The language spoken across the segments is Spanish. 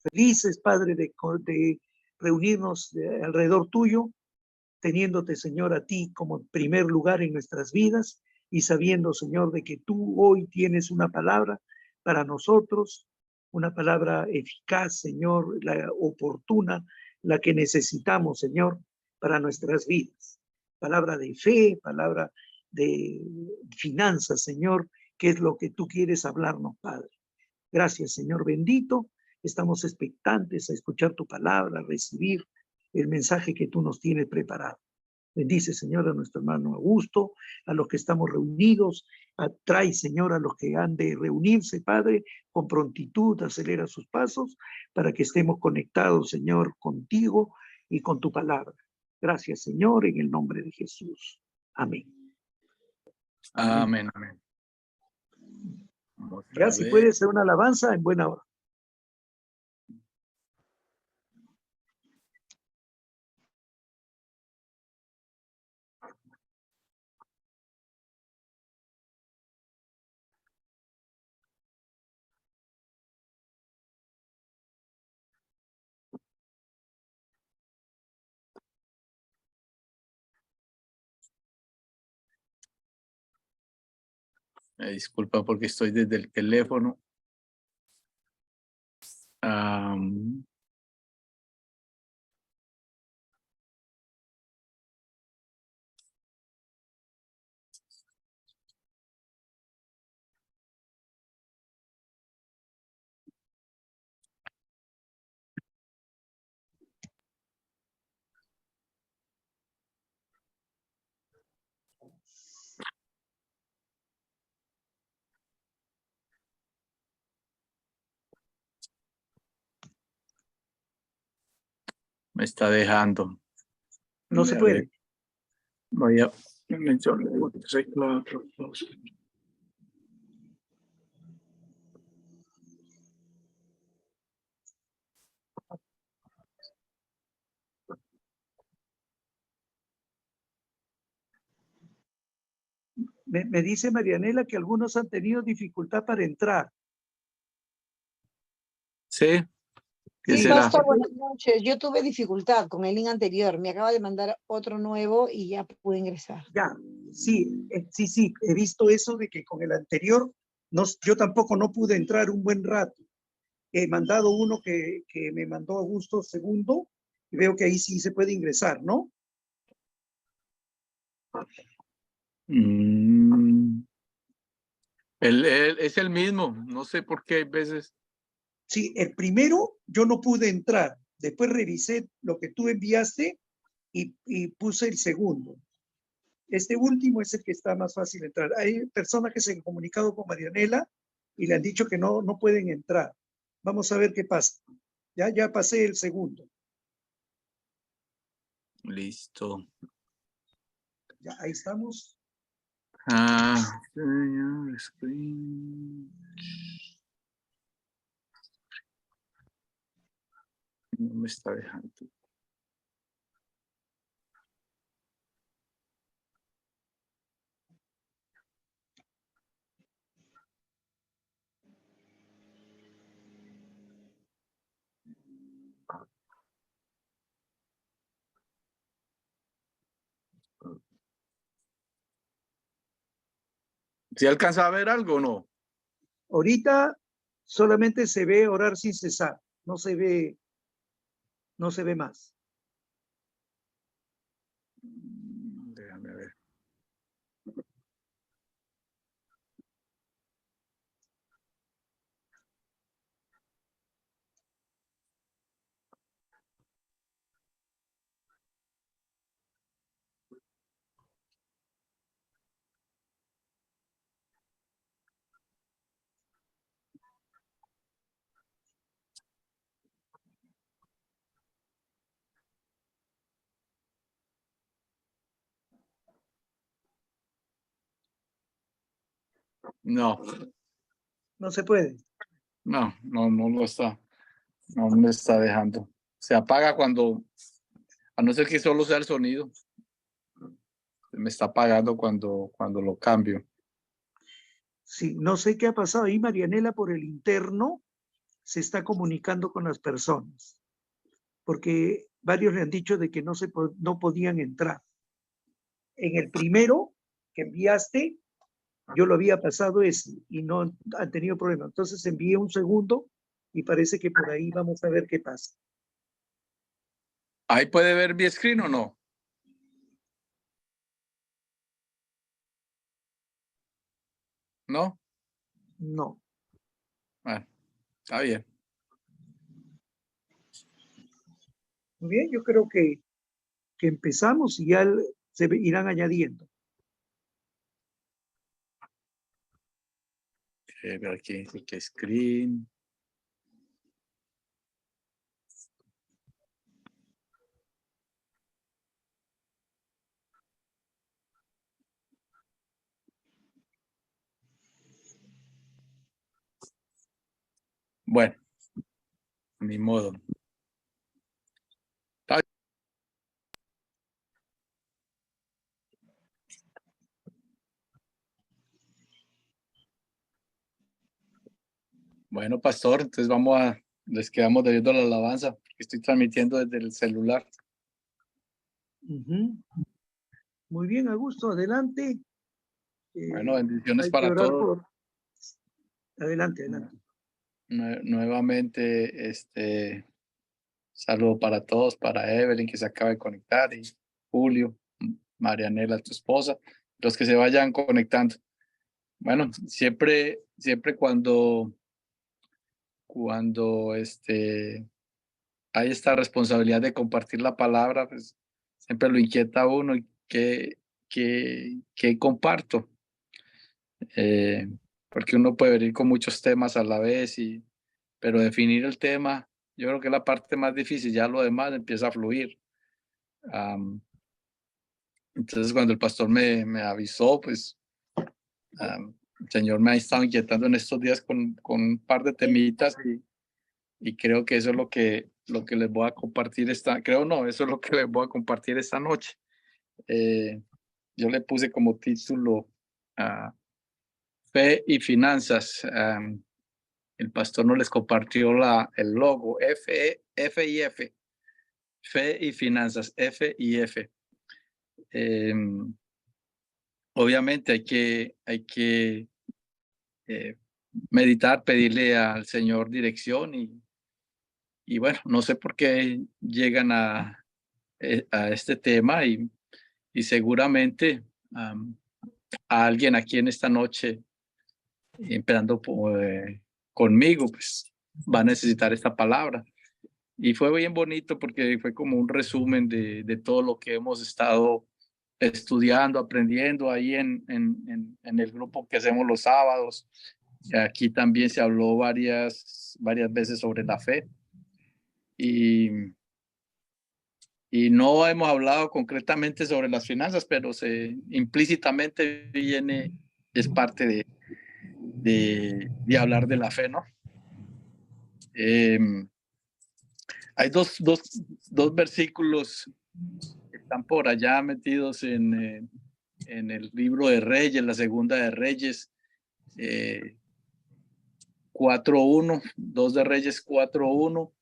Felices, Padre, de reunirnos alrededor tuyo, teniéndote, Señor, a ti como primer lugar en nuestras vidas y sabiendo, Señor, de que tú hoy tienes una palabra para nosotros, una palabra eficaz, Señor, la oportuna, la que necesitamos, Señor, para nuestras vidas. Palabra de fe, palabra de finanzas, Señor, que es lo que tú quieres hablarnos, Padre. Gracias, Señor bendito. Estamos expectantes a escuchar tu palabra, a recibir el mensaje que tú nos tienes preparado. Bendice, Señor, a nuestro hermano Augusto, a los que estamos reunidos. Atrae, Señor, a los que han de reunirse, Padre, con prontitud, acelera sus pasos para que estemos conectados, Señor, contigo y con tu palabra. Gracias, Señor, en el nombre de Jesús. Amén. Amén, amén. Ya si puede ser una alabanza en buena hora. Disculpa porque estoy desde el teléfono. Me está dejando. No se puede. Voy a... Me dice Marianela que algunos han tenido dificultad para entrar. Sí. ¿Qué Sí, será? pastor, buenas noches. Yo tuve dificultad con el link anterior. Me acaba de mandar otro nuevo y ya pude ingresar. Ya, sí, sí, he visto eso de que con el anterior, yo tampoco no pude entrar un buen rato. He mandado uno que me mandó Augusto segundo, y veo que ahí sí se puede ingresar, ¿no? Es el mismo, no sé por qué hay veces. Sí, el primero yo no pude entrar. Después revisé lo que tú enviaste y puse el segundo. Este último es el que está más fácil entrar. Hay personas que se han comunicado con Marianela y le han dicho que no pueden entrar. Vamos a ver qué pasa. Ya pasé el segundo. Listo. Ya, ahí estamos. Señor, screen. No me está dejando. ¿Sí alcanza a ver algo o no? Ahorita solamente se ve orar sin cesar. No se ve más. Déjame ver. No. No se puede. No lo está. No me está dejando. Se apaga cuando, a no ser que solo sea el sonido. Se me está apagando cuando lo cambio. Sí, no sé qué ha pasado ahí, Marianela, por el interno. se está comunicando con las personas, porque varios le han dicho de que no podían entrar. En el primero que enviaste, yo lo había pasado ese y no han tenido problema. Entonces envié un segundo y parece que por ahí vamos a ver qué pasa. ¿Ahí puede ver mi screen o no? ¿No? No. Bueno, está bien. Muy bien, yo creo que empezamos y ya se irán añadiendo. Ver aquí, que screen. Bueno, ni modo. Bueno, pastor, entonces les quedamos debiendo la alabanza, porque estoy transmitiendo desde el celular. Muy bien, Augusto, adelante. Bueno, bendiciones Hay que para orar todos. Adelante, adelante. Nuevamente, saludo para todos, para Evelyn, que se acaba de conectar, y Julio, Marianela, tu esposa, los que se vayan conectando. Bueno, siempre cuando hay esta responsabilidad de compartir la palabra, pues siempre lo inquieta a uno que comparto. Porque uno puede venir con muchos temas a la vez, pero definir el tema, yo creo que es la parte más difícil, ya lo demás empieza a fluir. Entonces cuando el pastor me avisó, pues el Señor me ha estado inquietando en estos días con un par de temitas y creo que eso es lo que les voy a compartir eso es lo que les voy a compartir esta noche. Yo le puse como título Fe y Finanzas. El pastor nos les compartió el logo F y F. Fe y Finanzas, F y F. Obviamente hay que meditar, pedirle al Señor dirección y bueno, no sé por qué llegan a este tema y seguramente a alguien aquí en esta noche, empezando conmigo, pues va a necesitar esta palabra. Y fue bien bonito porque fue como un resumen de todo lo que hemos estado estudiando, aprendiendo ahí en el grupo que hacemos los sábados. Y aquí también se habló varias veces sobre la fe. Y no hemos hablado concretamente sobre las finanzas, pero implícitamente es parte de hablar de la fe, ¿no? Hay dos versículos que están por allá metidos en el libro de Reyes, la segunda de Reyes, 4:1, 2 de Reyes 4:1,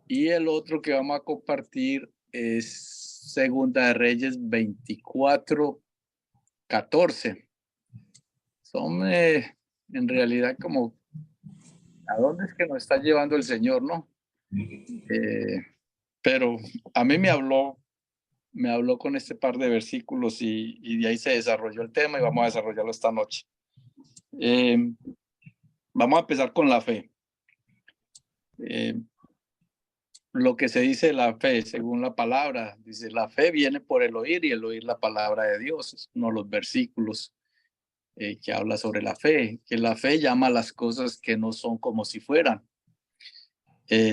y el otro que vamos a compartir es segunda de Reyes 24:14. Son en realidad como a dónde es que nos está llevando el Señor, ¿no? Pero a mí me habló con este par de versículos y de ahí se desarrolló el tema y vamos a desarrollarlo esta noche. Vamos a empezar con la fe. Lo que se dice de la fe, según la palabra, dice, la fe viene por el oír y el oír la palabra de Dios. Es uno de los versículos que habla sobre la fe, que la fe llama a las cosas que no son como si fueran.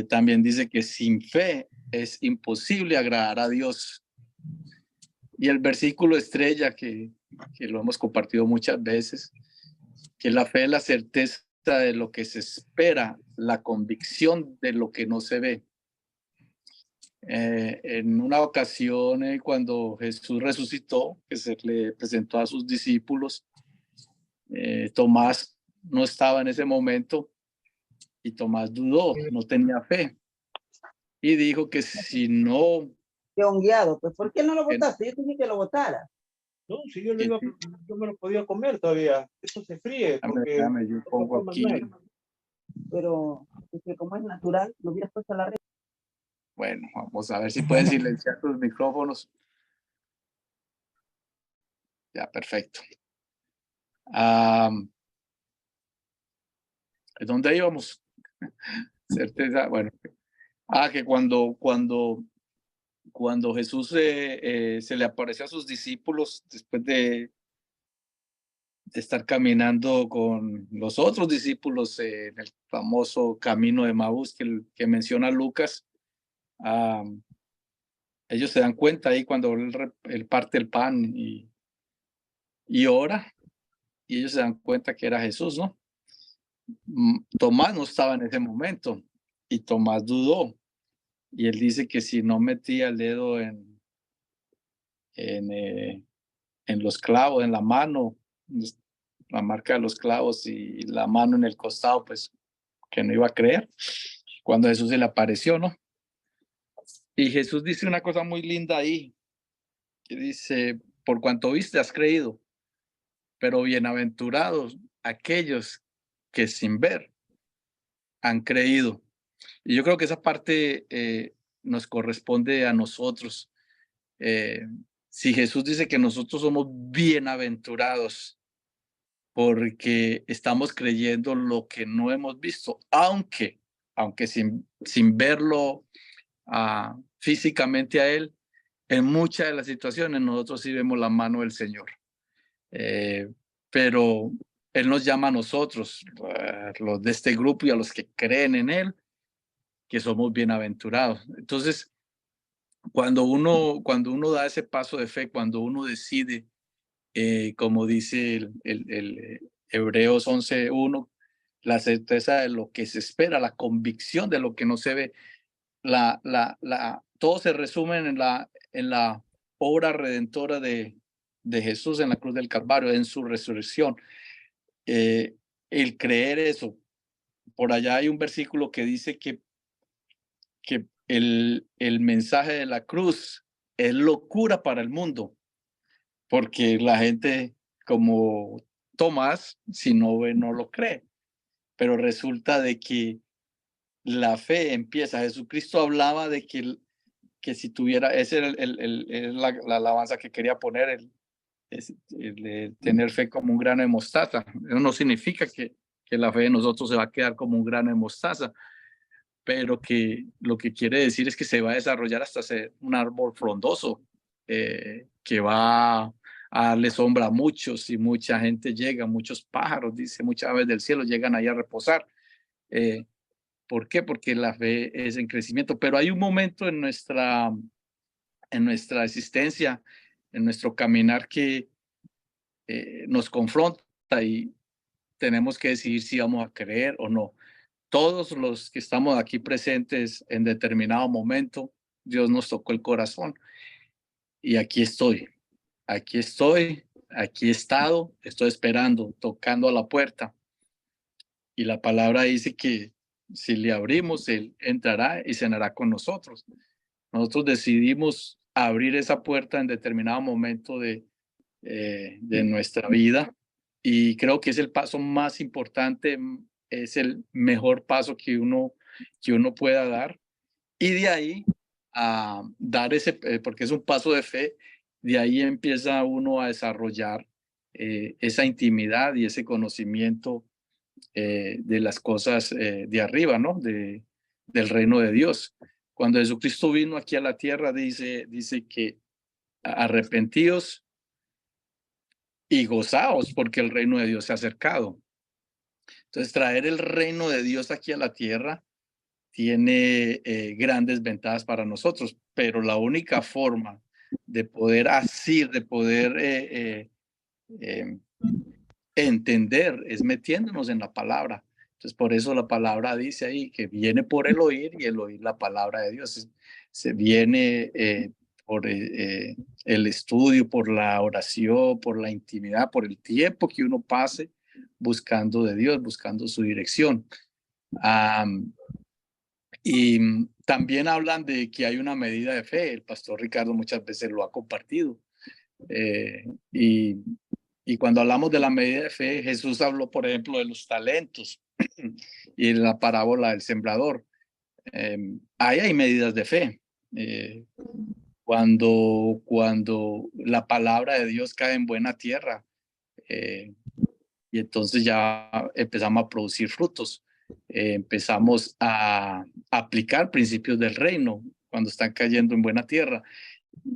También dice que sin fe es imposible agradar a Dios. Y el versículo estrella que lo hemos compartido muchas veces, que la fe es la certeza de lo que se espera, la convicción de lo que no se ve. En una ocasión, cuando Jesús resucitó, que se le presentó a sus discípulos, Tomás no estaba en ese momento Y Tomás dudó, no tenía fe. Y dijo que si no, Qué hongueado, pues ¿por qué no lo que, votaste? Yo dije que lo votara. No, si yo, que sí. yo me lo podía comer todavía. Eso se fríe porque Dame, yo otra pongo forma aquí. no hay. Pero es que como es natural, lo hubieras puesto a la red. Bueno, vamos a ver si pueden silenciar tus micrófonos. Ya, perfecto. ¿Dónde íbamos? Certeza, bueno. Que cuando Jesús se le apareció a sus discípulos después de estar caminando con los otros discípulos en el famoso camino de Maús que menciona Lucas, ellos se dan cuenta ahí cuando él parte el pan y ora, y ellos se dan cuenta que era Jesús, ¿no? Tomás no estaba en ese momento y Tomás dudó, y él dice que si no metía el dedo en los clavos, en la mano, la marca de los clavos y la mano en el costado, pues que no iba a creer cuando Jesús se le apareció, ¿no? Y Jesús dice una cosa muy linda ahí, que dice, por cuanto viste has creído, pero bienaventurados aquellos que sin ver han creído. Y yo creo que esa parte nos corresponde a nosotros. Si Jesús dice que nosotros somos bienaventurados porque estamos creyendo lo que no hemos visto, aunque sin verlo físicamente a Él, en muchas de las situaciones nosotros sí vemos la mano del Señor. Pero Él nos llama a nosotros, los de este grupo y a los que creen en Él, que somos bienaventurados. Entonces, cuando uno da ese paso de fe, cuando uno decide, como dice el Hebreos 11:1, la certeza de lo que se espera, la convicción de lo que no se ve, todo se resume en la obra redentora de Jesús en la cruz del Calvario, en su resurrección. El creer eso. Por allá hay un versículo que dice que el mensaje de la cruz es locura para el mundo, porque la gente como Tomás, si no ve, no lo cree. Pero resulta de que la fe empieza. Jesucristo hablaba de que si tuviera, ese era la alabanza que quería poner, el tener fe como un grano de mostaza. Eso no significa que la fe de nosotros se va a quedar como un grano de mostaza, pero que lo que quiere decir es que se va a desarrollar hasta ser un árbol frondoso, que va a darle sombra a muchos y mucha gente llega, muchos pájaros, dice, muchas aves del cielo llegan ahí a reposar. ¿Por qué? Porque la fe es en crecimiento, pero hay un momento en nuestra existencia, en nuestro caminar que nos confronta y tenemos que decidir si vamos a creer o no. Todos los que estamos aquí presentes en determinado momento, Dios nos tocó el corazón y aquí estoy, aquí he estado, estoy esperando, tocando a la puerta. Y la palabra dice que si le abrimos, Él entrará y cenará con nosotros. Nosotros decidimos abrir esa puerta en determinado momento de nuestra vida y creo que es el paso más importante, es el mejor paso que uno pueda dar y de ahí a dar ese, porque es un paso de fe, de ahí empieza uno a desarrollar esa intimidad y ese conocimiento de las cosas de arriba, ¿no? Del reino de Dios. Cuando Jesucristo vino aquí a la tierra, dice que arrepentidos y gozaos porque el reino de Dios se ha acercado. Entonces, traer el reino de Dios aquí a la tierra tiene grandes ventajas para nosotros, pero la única forma de poder asir, de poder entender es metiéndonos en la palabra. Entonces, por eso la palabra dice ahí que viene por el oír y el oír la palabra de Dios. Se viene por el estudio, por la oración, por la intimidad, por el tiempo que uno pase buscando de Dios, buscando su dirección. Y también hablan de que hay una medida de fe. El pastor Ricardo muchas veces lo ha compartido. Y cuando hablamos de la medida de fe, Jesús habló, por ejemplo, de los talentos y en la parábola del sembrador. Ahí hay medidas de fe. Cuando la palabra de Dios cae en buena tierra, y entonces ya empezamos a producir frutos. Empezamos a aplicar principios del reino cuando están cayendo en buena tierra.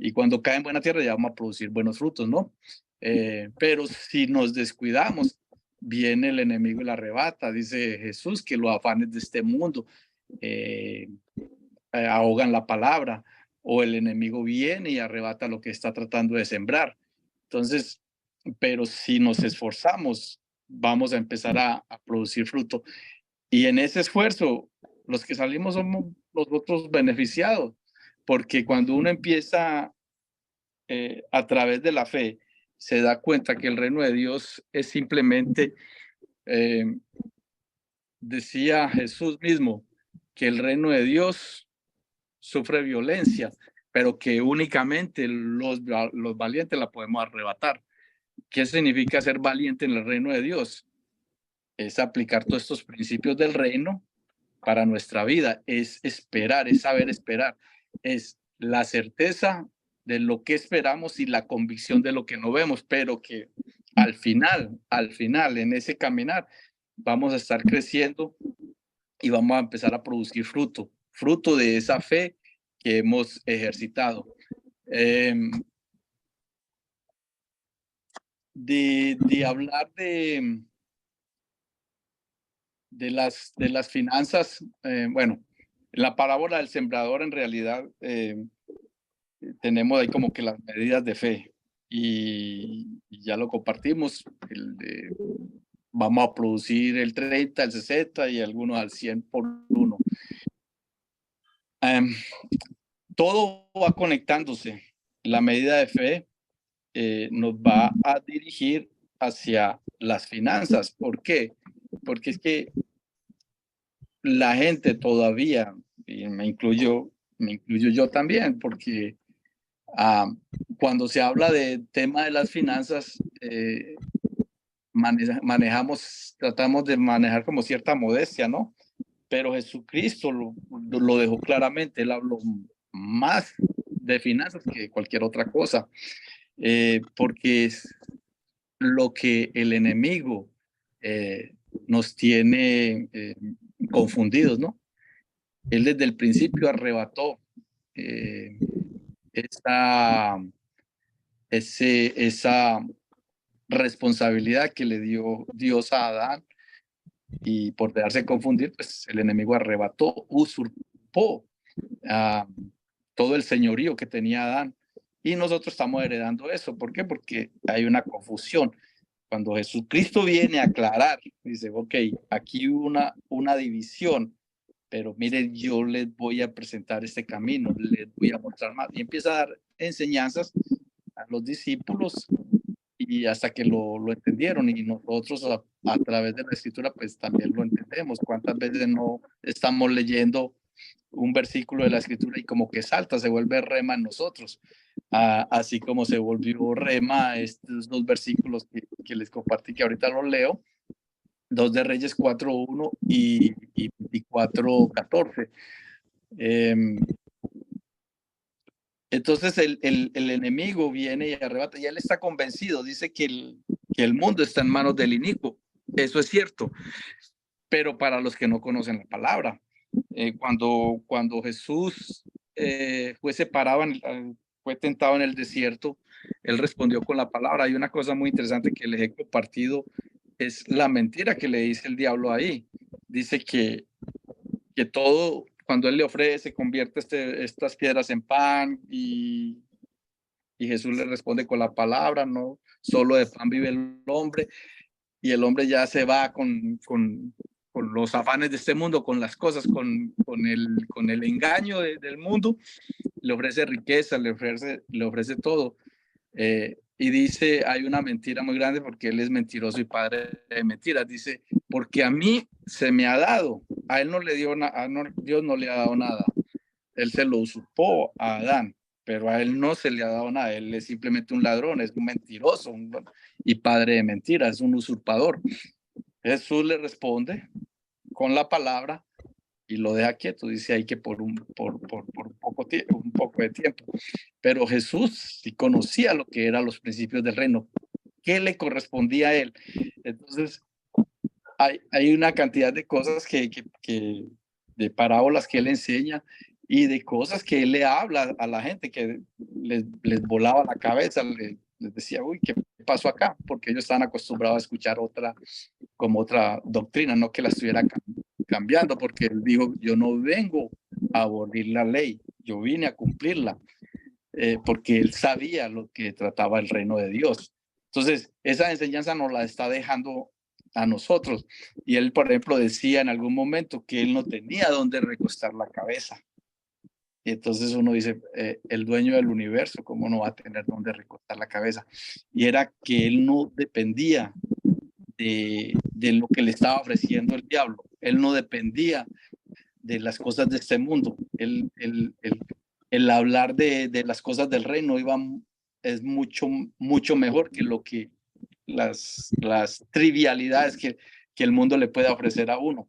Y cuando cae en buena tierra ya vamos a producir buenos frutos, ¿no? Pero si nos descuidamos, viene el enemigo y la arrebata. Dice Jesús que los afanes de este mundo ahogan la palabra, o el enemigo viene y arrebata lo que está tratando de sembrar. Entonces, pero si nos esforzamos, vamos a empezar a producir fruto. Y en ese esfuerzo, los que salimos somos los otros beneficiados, porque cuando uno empieza a través de la fe, se da cuenta que el reino de Dios es simplemente, decía Jesús mismo, que el reino de Dios sufre violencia, pero que únicamente los valientes la podemos arrebatar. ¿Qué significa ser valiente en el reino de Dios? Es aplicar todos estos principios del reino para nuestra vida, es esperar, es saber esperar, es la certeza de lo que esperamos y la convicción de lo que no vemos, pero que al final, en ese caminar, vamos a estar creciendo y vamos a empezar a producir fruto de esa fe que hemos ejercitado. De hablar de las finanzas, bueno, la parábola del sembrador en realidad tenemos ahí como que las medidas de fe y ya lo compartimos, vamos a producir el 30, el 60 y algunos al 100 por uno. Todo va conectándose. La medida de fe nos va a dirigir hacia las finanzas. ¿Por qué? Porque es que la gente todavía, y me incluyo yo también, porque cuando se habla de tema de las finanzas, tratamos de manejar como cierta modestia, ¿no? Pero Jesucristo lo dejó claramente. Él habló más de finanzas que cualquier otra cosa, porque es lo que el enemigo nos tiene confundidos, ¿no? Él desde el principio arrebató esa responsabilidad que le dio Dios a Adán, y por dejarse confundir, pues el enemigo arrebató, usurpó todo el señorío que tenía Adán, y nosotros estamos heredando eso. ¿Por qué? Porque hay una confusión. Cuando Jesucristo viene a aclarar, dice, ok, aquí hubo una división, pero miren, yo les voy a presentar este camino, les voy a mostrar más, y empieza a dar enseñanzas a los discípulos, y hasta que lo entendieron, y nosotros a través de la escritura pues también lo entendemos. ¿Cuántas veces no estamos leyendo un versículo de la escritura y como que salta, se vuelve rema en nosotros? Así como se volvió rema estos dos versículos que les compartí, que ahorita los leo, 2 de Reyes 4:1 y 24:14. Entonces el enemigo viene y arrebata, y él está convencido, dice que el mundo está en manos del inicuo. Eso es cierto, pero para los que no conocen la palabra, cuando Jesús fue tentado en el desierto, él respondió con la palabra. Hay una cosa muy interesante que les he compartido, es la mentira que le dice el diablo ahí. Dice que todo, cuando él le ofrece, convierte estas piedras en pan, y Jesús le responde con la palabra, no solo de pan vive el hombre, y el hombre ya se va con los afanes de este mundo, con las cosas, con el engaño del mundo, le ofrece riqueza, le ofrece todo, Y dice, hay una mentira muy grande porque él es mentiroso y padre de mentiras. Dice, porque a mí se me ha dado, a él no le dio nada, Dios no le ha dado nada. Él se lo usurpó a Adán, pero a él no se le ha dado nada. Él es simplemente un ladrón, es un mentiroso y padre de mentiras, es un usurpador. Jesús le responde con la palabra y lo deja quieto. Dice ahí que por un poco de tiempo. Pero Jesús sí conocía lo que eran los principios del reino, qué le correspondía a él. Entonces, hay una cantidad de cosas de parábolas que él enseña y de cosas que él le habla a la gente que les volaba la cabeza, les decía, uy, ¿qué pasó acá? Porque ellos estaban acostumbrados a escuchar otra doctrina, no que la estuviera cambiando, porque él dijo, yo no vengo a abolir la ley, yo vine a cumplirla, porque él sabía lo que trataba el reino de Dios. Entonces, esa enseñanza nos la está dejando a nosotros. Y él, por ejemplo, decía en algún momento que él no tenía dónde recostar la cabeza. Y entonces uno dice, el dueño del universo, ¿cómo no va a tener dónde recostar la cabeza? Y era que él no dependía de lo que le estaba ofreciendo el diablo. Él no dependía de las cosas de este mundo. El hablar de las cosas del reino es mucho mejor que lo que las trivialidades que el mundo le puede ofrecer a uno,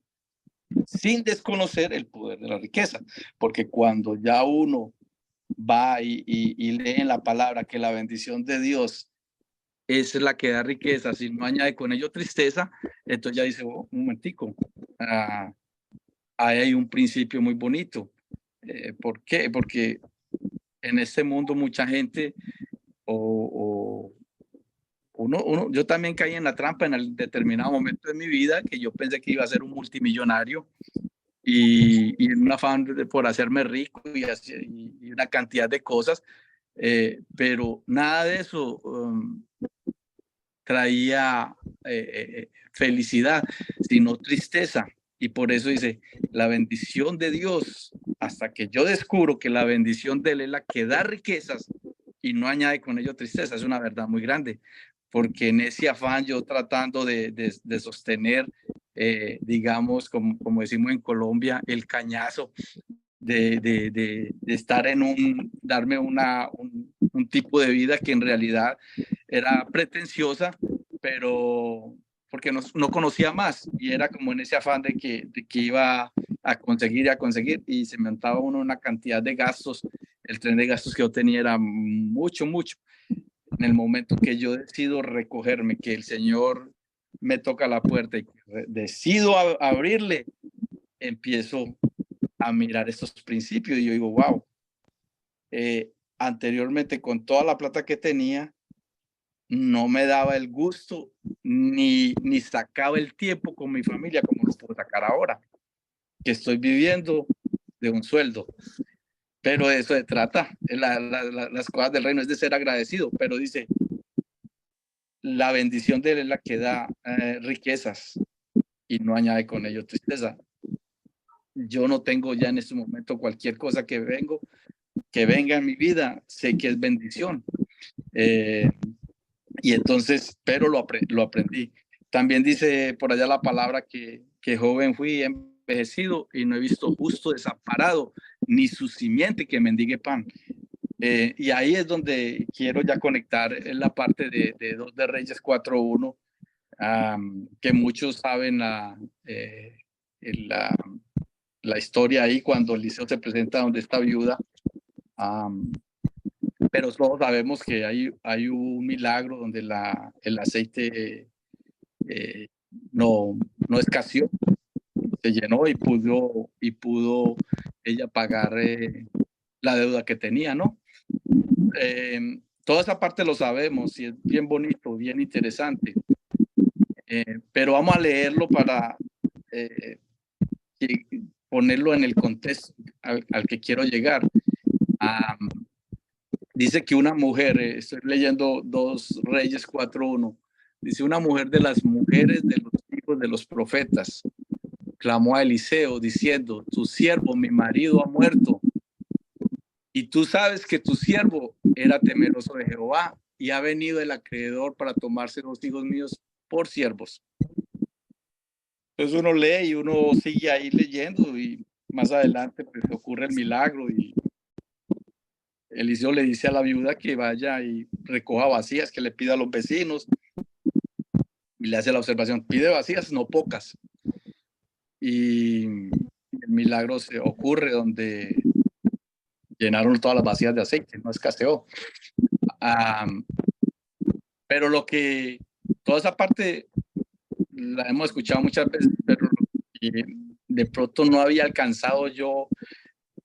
sin desconocer el poder de la riqueza, porque cuando ya uno va y lee en la palabra que la bendición de Dios es la que da riqueza, si no añade con ello tristeza, entonces ya dice, un momentico, ahí hay un principio muy bonito. ¿Por qué? Porque en este mundo mucha gente yo también caí en la trampa en el determinado momento de mi vida que yo pensé que iba a ser un multimillonario y en un afán por hacerme rico y una cantidad de cosas, pero nada de eso traía felicidad, sino tristeza. Y por eso dice, la bendición de Dios, hasta que yo descubro que la bendición de Él es la que da riquezas y no añade con ello tristeza, es una verdad muy grande, porque en ese afán yo tratando de sostener, digamos, como decimos en Colombia, el cañazo, de estar darme un tipo de vida que en realidad era pretenciosa, pero porque no conocía más y era como en ese afán de que iba a conseguir y se me montaba uno una cantidad de gastos. El tren de gastos que yo tenía era mucho. En el momento que yo decido recogerme, que el Señor me toca la puerta y decido abrirle, empiezo a mirar estos principios y yo digo, wow, anteriormente con toda la plata que tenía, no me daba el gusto ni sacaba el tiempo con mi familia como lo puedo sacar ahora, que estoy viviendo de un sueldo. Pero de eso se trata, las cosas del reino es de ser agradecido, pero dice, la bendición de él es la que da riquezas y no añade con ello tristeza. Yo no tengo ya en este momento cualquier cosa que venga en mi vida, sé que es bendición. Y entonces, pero lo aprendí. También dice por allá la palabra que joven fui envejecido y no he visto justo desamparado, ni su simiente que mendigue pan. Y ahí es donde quiero ya conectar en la parte de 2 de Reyes 4:1, que muchos saben la historia ahí cuando Eliseo se presenta donde está viuda. Pero todos sabemos que hay un milagro donde el aceite no escaseó, se llenó y pudo ella pagar la deuda que tenía, ¿no? Toda esa parte lo sabemos y es bien bonito, bien interesante. Pero vamos a leerlo para ponerlo en el contexto al que quiero llegar. Dice que una mujer, estoy leyendo 2 Reyes 4:1, dice una mujer de las mujeres de los hijos de los profetas clamó a Eliseo diciendo, tu siervo, mi marido, ha muerto. Y tú sabes que tu siervo era temeroso de Jehová y ha venido el acreedor para tomarse los hijos míos por siervos. Entonces uno lee y uno sigue ahí leyendo y más adelante pues ocurre el milagro y Eliseo le dice a la viuda que vaya y recoja vacías, que le pida a los vecinos y le hace la observación, pide vacías, no pocas. Y el milagro se ocurre donde llenaron todas las vacías de aceite, no escaseó. Pero toda esa parte la hemos escuchado muchas veces, pero de pronto no había alcanzado yo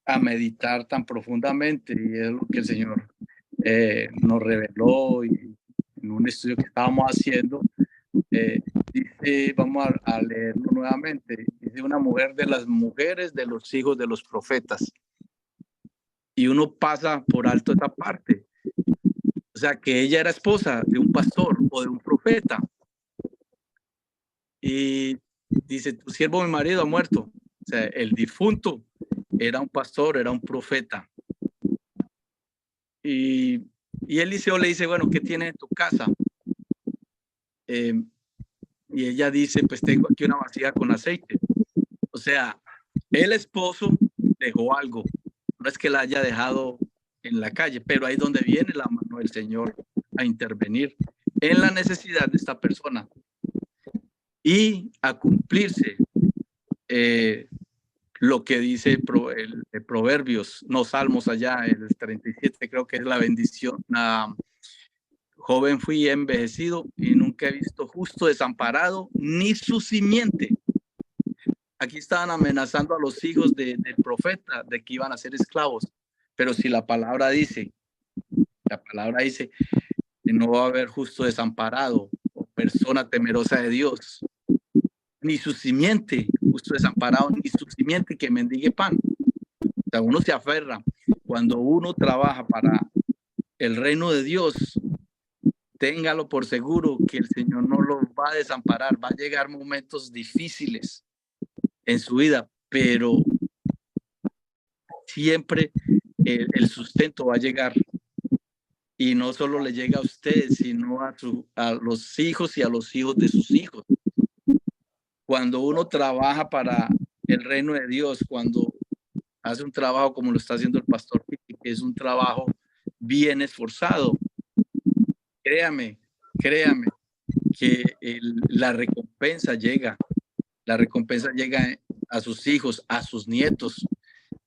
a meditar tan profundamente, y es lo que el Señor nos reveló y en un estudio que estábamos haciendo. Dice, vamos a leerlo nuevamente, dice una mujer de las mujeres de los hijos de los profetas, y uno pasa por alto esa parte, o sea que ella era esposa de un pastor o de un profeta, y dice, tu siervo mi marido ha muerto, o sea el difunto era un pastor, era un profeta, y Eliseo le dice, bueno, ¿qué tienes en tu casa? Y ella dice, pues tengo aquí una vasija con aceite. O sea, el esposo dejó algo. No es que la haya dejado en la calle, pero ahí es donde viene la mano del Señor a intervenir en la necesidad de esta persona y a cumplirse lo que dice el Proverbios, no Salmos allá, el 37, creo que es la bendición. Joven fui envejecido y nunca he visto justo desamparado ni su simiente. Aquí estaban amenazando a los hijos del profeta de que iban a ser esclavos, pero si la palabra dice que no va a haber justo desamparado o persona temerosa de Dios, ni su simiente justo desamparado, ni su simiente que mendigue pan. O sea, uno se aferra. Cuando uno trabaja para el reino de Dios, téngalo por seguro que el Señor no lo va a desamparar. Va a llegar momentos difíciles en su vida, pero siempre el sustento va a llegar, y no solo le llega a usted, sino a los hijos y a los hijos de sus hijos. Cuando uno trabaja para el reino de Dios, cuando hace un trabajo como lo está haciendo el pastor, que es un trabajo bien esforzado, créame que la recompensa llega a sus hijos, a sus nietos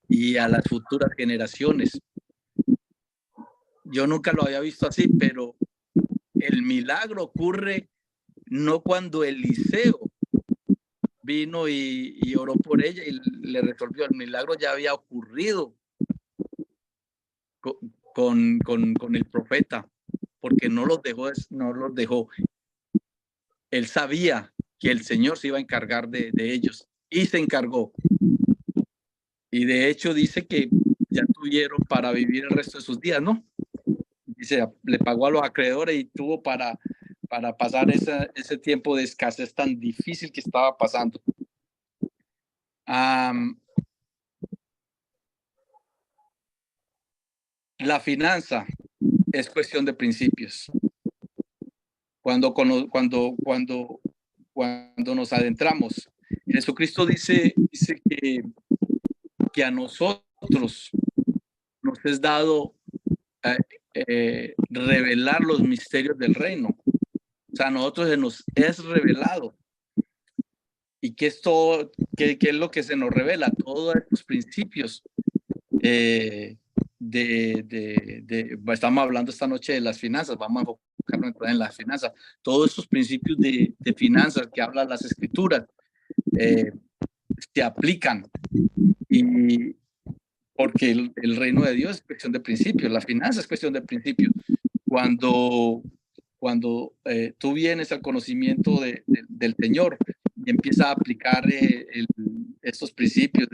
y a las futuras generaciones. Yo nunca lo había visto así, pero el milagro ocurre no cuando Eliseo vino y oró por ella y le resolvió. El milagro ya había ocurrido con el profeta, porque no los dejó. Él sabía que el Señor se iba a encargar de ellos y se encargó. Y de hecho dice que ya tuvieron para vivir el resto de sus días, ¿no? Dice, le pagó a los acreedores y tuvo para pasar ese tiempo de escasez tan difícil que estaba pasando. La finanza es cuestión de principios. Cuando nos adentramos, Jesucristo dice que a nosotros nos es dado revelar los misterios del reino. O sea, a nosotros se nos es revelado. ¿Y qué es todo? ¿Qué es lo que se nos revela? Todos estos principios estamos hablando esta noche de las finanzas, vamos a enfocarnos en las finanzas. Todos estos principios de finanzas que hablan las escrituras se aplican, y porque el reino de Dios es cuestión de principios, la finanza es cuestión de principios. Cuando tú vienes al conocimiento del Señor y empiezas a aplicar estos principios,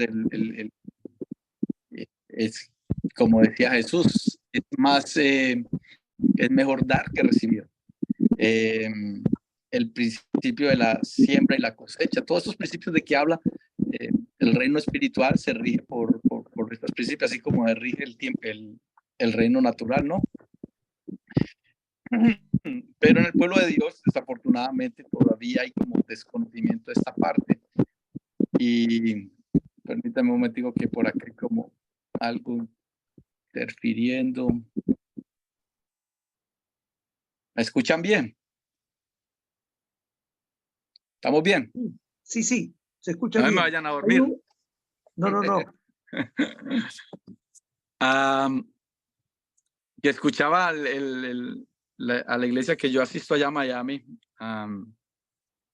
es como decía Jesús, es mejor dar que recibir. El principio de la siembra y la cosecha, todos estos principios de que habla el reino espiritual se rige por estos principios, así como rige el reino natural, ¿no? Pero en el pueblo de Dios, desafortunadamente, todavía hay como desconocimiento de esta parte. Y permítame un momentico que por aquí como algo interfiriendo. ¿Me escuchan bien? ¿Estamos bien? Sí, sí, se escucha No me bien. vayan a Hay dormir. No, no, no. Que escuchaba a la iglesia que yo asisto allá a Miami,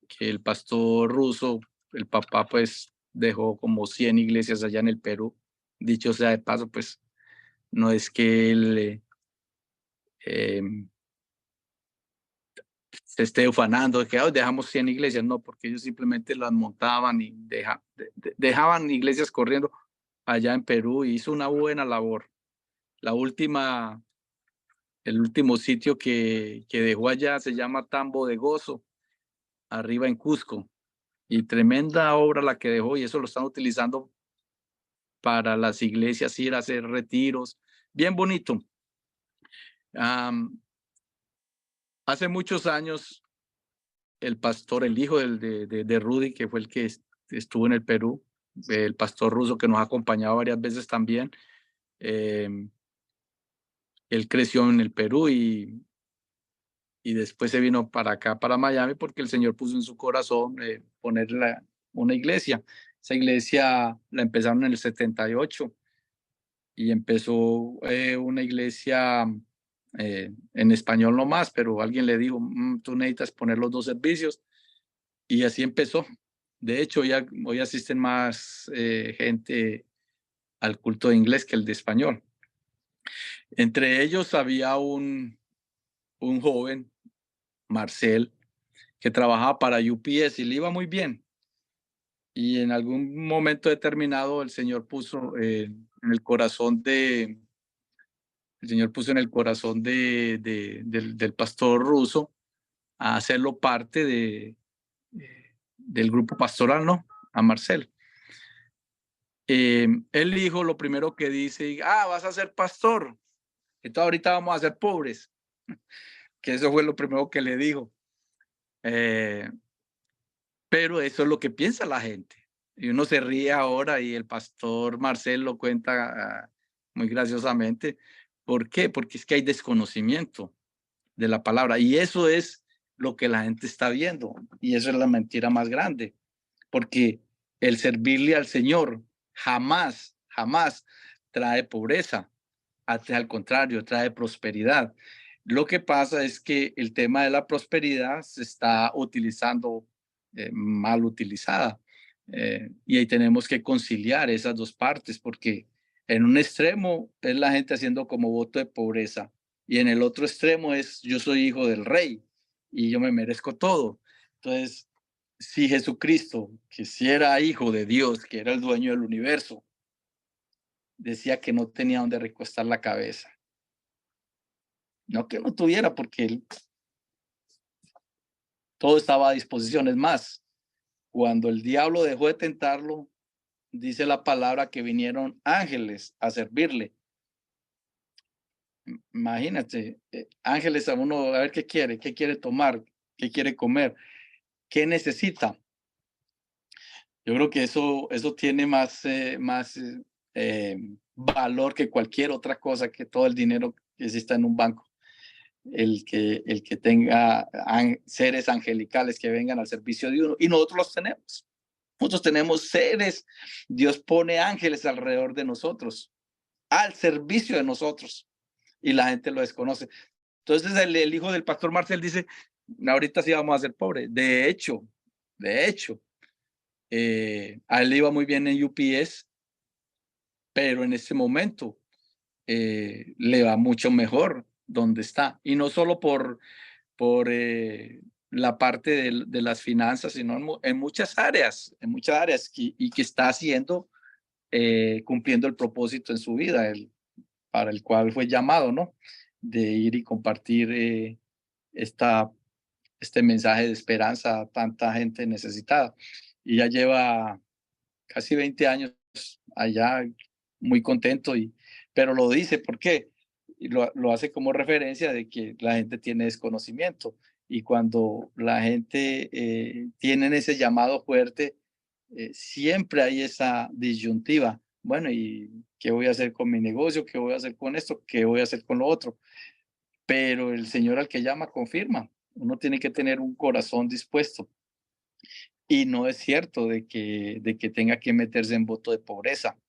que el pastor ruso, el papá, pues dejó como 100 iglesias allá en el Perú. Dicho sea de paso, pues no es que él se esté ufanando de que dejamos 100 iglesias, no, porque ellos simplemente las montaban y dejaban iglesias corriendo allá en Perú y hizo una buena labor. El último sitio que dejó allá se llama Tambo de Gozo, arriba en Cusco, y tremenda obra la que dejó, y eso lo están utilizando para las iglesias, ir a hacer retiros, bien bonito. Hace muchos años, el pastor, el hijo de Rudy, que fue el que estuvo en el Perú, el pastor ruso que nos ha acompañado varias veces también, él creció en el Perú y después se vino para acá, para Miami, porque el Señor puso en su corazón poner una iglesia. Esa iglesia la empezaron en el 78 y empezó una iglesia en español nomás, pero alguien le dijo, tú necesitas poner los dos servicios, y así empezó. De hecho, hoy asisten más gente al culto de inglés que el de español. Entre ellos había un joven, Marcel, que trabajaba para UPS y le iba muy bien. Y en algún momento determinado el Señor puso en el corazón del pastor ruso a hacerlo parte del grupo pastoral, ¿no? A Marcel. El hijo lo primero que dice, vas a ser pastor, entonces ahorita vamos a ser pobres, que eso fue lo primero que le dijo. Pero eso es lo que piensa la gente. Y uno se ríe ahora y el pastor Marcel lo cuenta muy graciosamente. ¿Por qué? Porque es que hay desconocimiento de la palabra y eso es lo que la gente está viendo y eso es la mentira más grande, porque el servirle al Señor jamás, jamás trae pobreza, al contrario, trae prosperidad. Lo que pasa es que el tema de la prosperidad se está utilizando mal utilizada. Y ahí tenemos que conciliar esas dos partes, porque en un extremo es la gente haciendo como voto de pobreza y en el otro extremo es yo soy hijo del rey y yo me merezco todo. Entonces, si Jesucristo, que si era hijo de Dios, que era el dueño del universo, decía que no tenía donde recostar la cabeza, no que no tuviera, porque él, todo estaba a disposición. Es más, cuando el diablo dejó de tentarlo, dice la palabra que vinieron ángeles a servirle. Imagínate, ángeles a uno a ver qué quiere tomar, qué quiere comer, qué necesita. Yo creo que eso tiene más valor que cualquier otra cosa, que todo el dinero que exista en un banco. El que tenga seres angelicales que vengan al servicio de uno, y nosotros los tenemos. Nosotros tenemos seres, Dios pone ángeles alrededor de nosotros, al servicio de nosotros, y la gente lo desconoce. Entonces el hijo del pastor Marcel dice, ahorita sí vamos a ser pobres. De hecho, a él le iba muy bien en UPS, pero en este momento le va mucho mejor donde está. Y no solo por la parte de las finanzas, sino en muchas áreas, y que está haciendo, cumpliendo el propósito en su vida, para el cual fue llamado, ¿no? De ir y compartir este mensaje de esperanza a tanta gente necesitada. Y ya lleva casi 20 años allá, muy contento, pero lo dice, ¿por qué? y lo hace como referencia de que la gente tiene desconocimiento. Y cuando la gente tiene ese llamado fuerte, siempre hay esa disyuntiva. Bueno, ¿y qué voy a hacer con mi negocio? ¿Qué voy a hacer con esto? ¿Qué voy a hacer con lo otro? Pero el Señor al que llama confirma. Uno tiene que tener un corazón dispuesto. Y no es cierto de que tenga que meterse en voto de pobreza,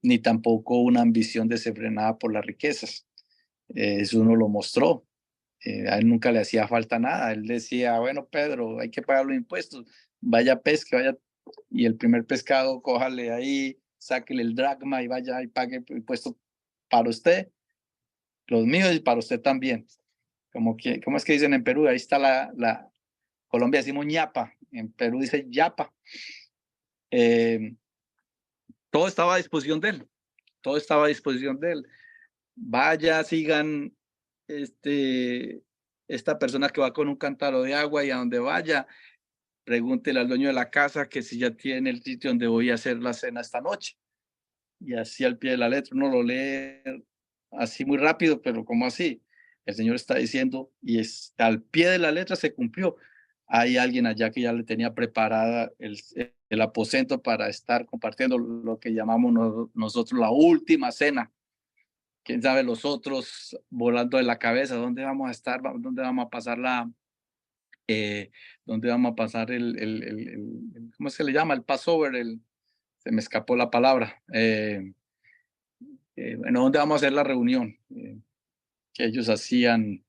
ni tampoco una ambición desenfrenada por las riquezas. Eso uno lo mostró. A él nunca le hacía falta nada. Él decía, bueno, Pedro, hay que pagar los impuestos. Vaya pesque, vaya. Y el primer pescado, cójale ahí, sáquele el dracma y vaya y pague impuestos para usted, los míos y para usted también. ¿Cómo es que dicen en Perú? Ahí está Colombia decimos ñapa, en Perú dice yapa. Todo estaba a disposición de él. Todo estaba a disposición de él. Vaya, sigan esta persona que va con un cántaro de agua y a donde vaya, pregúntele al dueño de la casa que si ya tiene el sitio donde voy a hacer la cena esta noche. Y así al pie de la letra, uno lo lee así muy rápido, pero como así. El Señor está diciendo, y al pie de la letra se cumplió. Hay alguien allá que ya le tenía preparada el aposento para estar compartiendo lo que llamamos nosotros la última cena. Quién sabe los otros volando de la cabeza, ¿dónde vamos a estar? ¿Dónde vamos a pasar dónde vamos a pasar ¿cómo se le llama? El Passover, se me escapó la palabra. Bueno, ¿dónde vamos a hacer la reunión? Que ellos hacían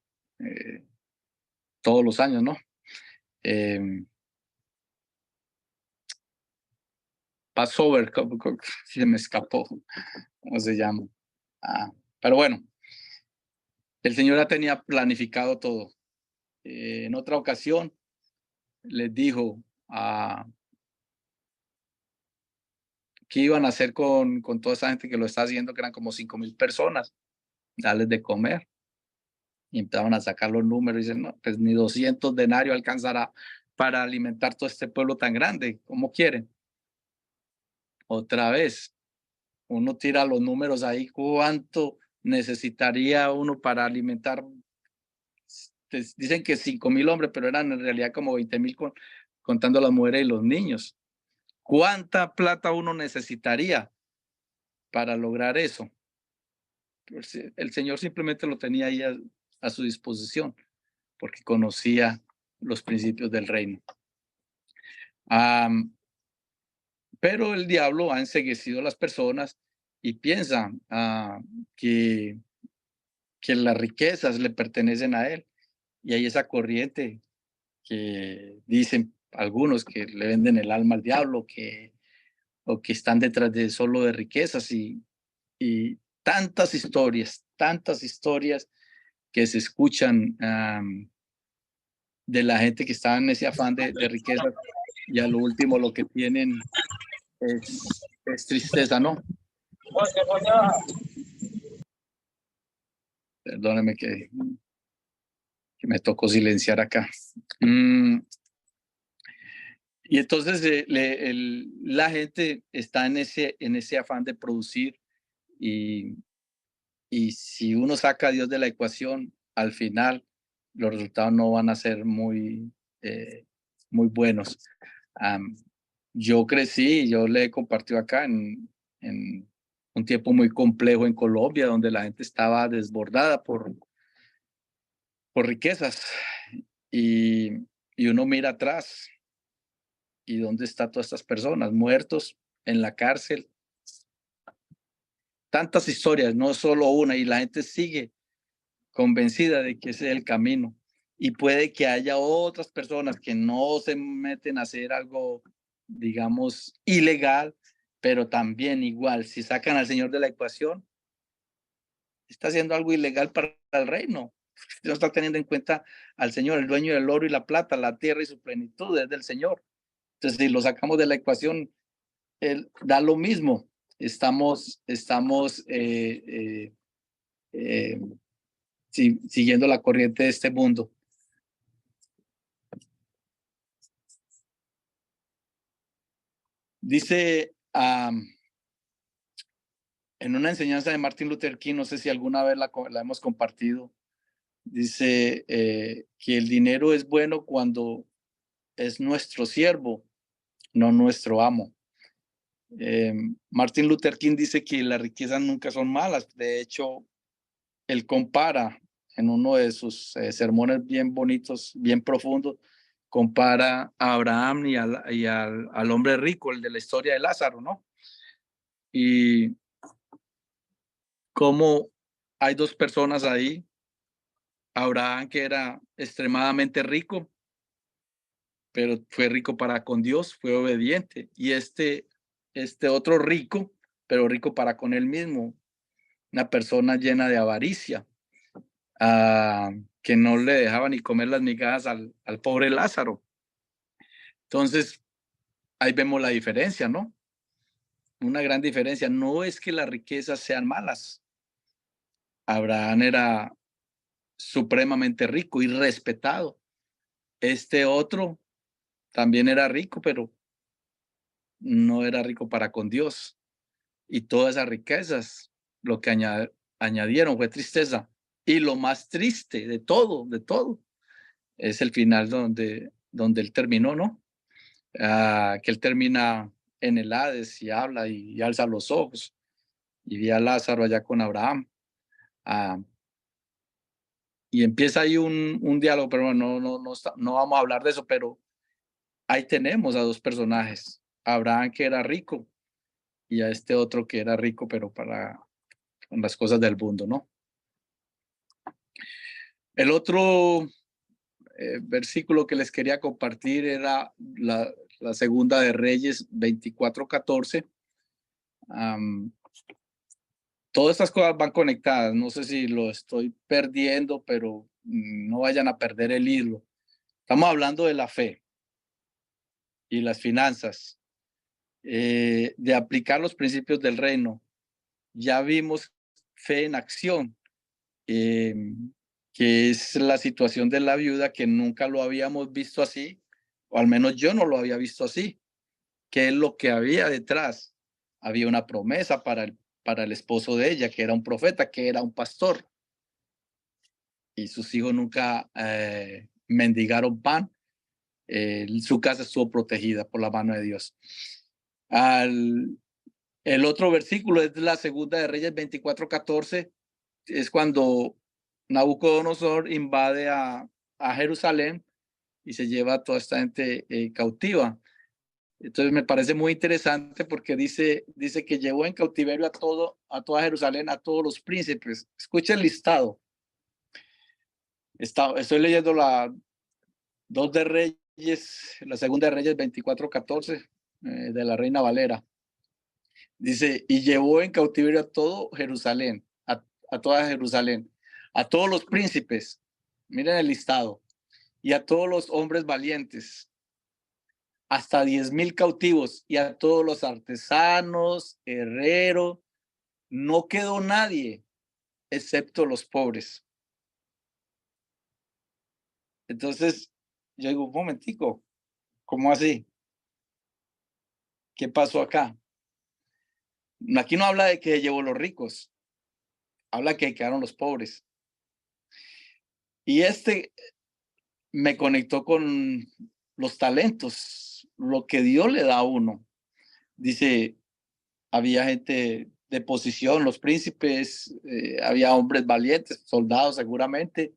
todos los años, ¿no? Passover, se me escapó, ¿cómo se llama? Pero bueno, el Señor ya tenía planificado todo. En otra ocasión les dijo qué iban a hacer con toda esa gente que lo está haciendo, que eran como 5,000 personas, darles de comer. Y empezaron a sacar los números y dicen, no, pues ni 200 denarios alcanzará para alimentar todo este pueblo tan grande. ¿Cómo quieren? Otra vez, uno tira los números ahí, ¿cuánto necesitaría uno para alimentar? Dicen que 5,000 hombres, pero eran en realidad como 20,000 contando las mujeres y los niños. ¿Cuánta plata uno necesitaría para lograr eso? Pues, el Señor simplemente lo tenía ahí a su disposición, porque conocía los principios del reino. Pero el diablo ha enceguecido a las personas y piensa que las riquezas le pertenecen a él. Y hay esa corriente que dicen algunos que le venden el alma al diablo, o que están detrás de solo de riquezas y tantas historias que se escuchan de la gente que está en ese afán de riquezas, y a lo último lo que tienen es tristeza, ¿no? Perdóneme que me tocó silenciar acá. Y entonces la gente está en ese afán de producir, y si uno saca a Dios de la ecuación, al final los resultados no van a ser muy buenos. Yo crecí, yo le he compartido acá en un tiempo muy complejo en Colombia, donde la gente estaba desbordada por riquezas, y uno mira atrás y dónde están todas estas personas muertos en la cárcel. Tantas historias, no solo una, y la gente sigue convencida de que ese es el camino. Y puede que haya otras personas que no se meten a hacer algo, digamos, ilegal, pero también igual, si sacan al Señor de la ecuación, está haciendo algo ilegal para el reino. No está teniendo en cuenta al Señor, el dueño del oro y la plata, la tierra y su plenitud es del Señor. Entonces, si lo sacamos de la ecuación, él da lo mismo. Estamos siguiendo la corriente de este mundo. Dice en una enseñanza de Martin Luther King, no sé si alguna vez la hemos compartido, dice que el dinero es bueno cuando es nuestro siervo, no nuestro amo. Martin Luther King dice que las riquezas nunca son malas. De hecho, él compara en uno de sus sermones bien bonitos, bien profundos, compara a Abraham y al hombre rico, el de la historia de Lázaro, ¿no? Y cómo hay dos personas ahí. Abraham, que era extremadamente rico, pero fue rico para con Dios, fue obediente. Y este otro rico, pero rico para con él mismo, una persona llena de avaricia, que no le dejaba ni comer las migajas al pobre Lázaro. Entonces, ahí vemos la diferencia, ¿no? Una gran diferencia. No es que las riquezas sean malas. Abraham era supremamente rico y respetado. Este otro también era rico, pero no era rico para con Dios. Y todas esas riquezas, lo que añadieron fue tristeza. Y lo más triste de todo, es el final donde él terminó, ¿no? Que él termina en el Hades y habla y alza los ojos y ve a Lázaro allá con Abraham. Y empieza ahí un diálogo, pero no vamos a hablar de eso, pero ahí tenemos a dos personajes, a Abraham, que era rico, y a este otro que era rico, pero con las cosas del mundo, ¿no? El otro versículo que les quería compartir era la segunda de Reyes 24:14. Todas estas cosas van conectadas. No sé si lo estoy perdiendo, pero no vayan a perder el hilo. Estamos hablando de la fe y las finanzas, de aplicar los principios del reino. Ya vimos fe en acción, que es la situación de la viuda, que nunca lo habíamos visto así, o al menos yo no lo había visto así. ¿Qué es lo que había detrás? Había una promesa para el esposo de ella, que era un profeta, que era un pastor, y sus hijos nunca mendigaron pan. Su casa estuvo protegida por la mano de Dios. El otro versículo es la segunda de Reyes 24:14, es cuando Nabucodonosor invade a Jerusalén y se lleva a toda esta gente cautiva. Entonces me parece muy interesante porque dice que llevó en cautiverio a toda Jerusalén, a todos los príncipes. Escucha el listado. Estoy leyendo la 2 de Reyes, la segunda de Reyes 24:14, de la Reina Valera. Dice, y llevó en cautiverio a todo Jerusalén, a toda Jerusalén, a todos los príncipes, miren el listado, y a todos los hombres valientes, hasta 10,000 cautivos, y a todos los artesanos, herreros. No quedó nadie, excepto los pobres. Entonces, yo digo, un momentico, ¿cómo así? ¿Qué pasó acá? Aquí no habla de que llevó los ricos, habla que quedaron los pobres. Y me conectó con los talentos, lo que Dios le da a uno. Dice, había gente de posición, los príncipes, había hombres valientes, soldados seguramente,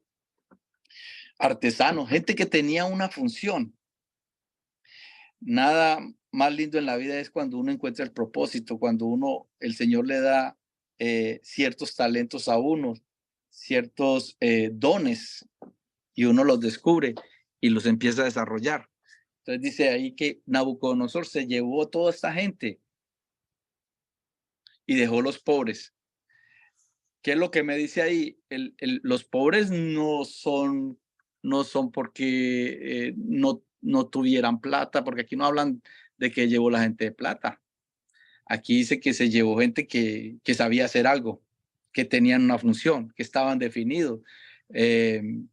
artesanos, gente que tenía una función. Nada más lindo en la vida es cuando uno encuentra el propósito, cuando el Señor le da ciertos talentos a uno, ciertos dones, y uno los descubre y los empieza a desarrollar. Entonces dice ahí que Nabucodonosor se llevó toda esta gente y dejó los pobres. ¿Qué es lo que me dice ahí? Los pobres no son porque no tuvieran plata, porque aquí no hablan de que llevó la gente de plata. Aquí dice que se llevó gente que sabía hacer algo, que tenían una función, que estaban definidos, que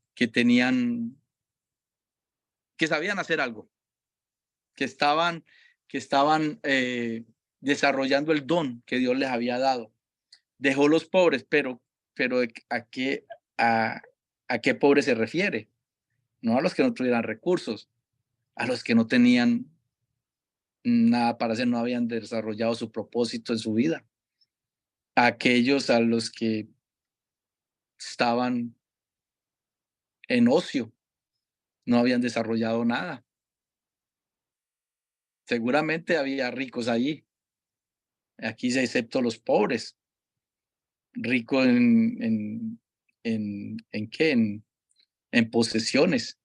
sabían hacer algo, que estaban desarrollando el don que Dios les había dado. dejó los pobres, pero ¿a qué pobres se refiere? No a los que no tuvieran recursos, a los que no tenían nada para hacer, no habían desarrollado su propósito en su vida, a aquellos a los que estaban en ocio, no habían desarrollado nada. Seguramente había ricos allí, aquí se excepto los pobres, rico ¿en qué? En posesiones,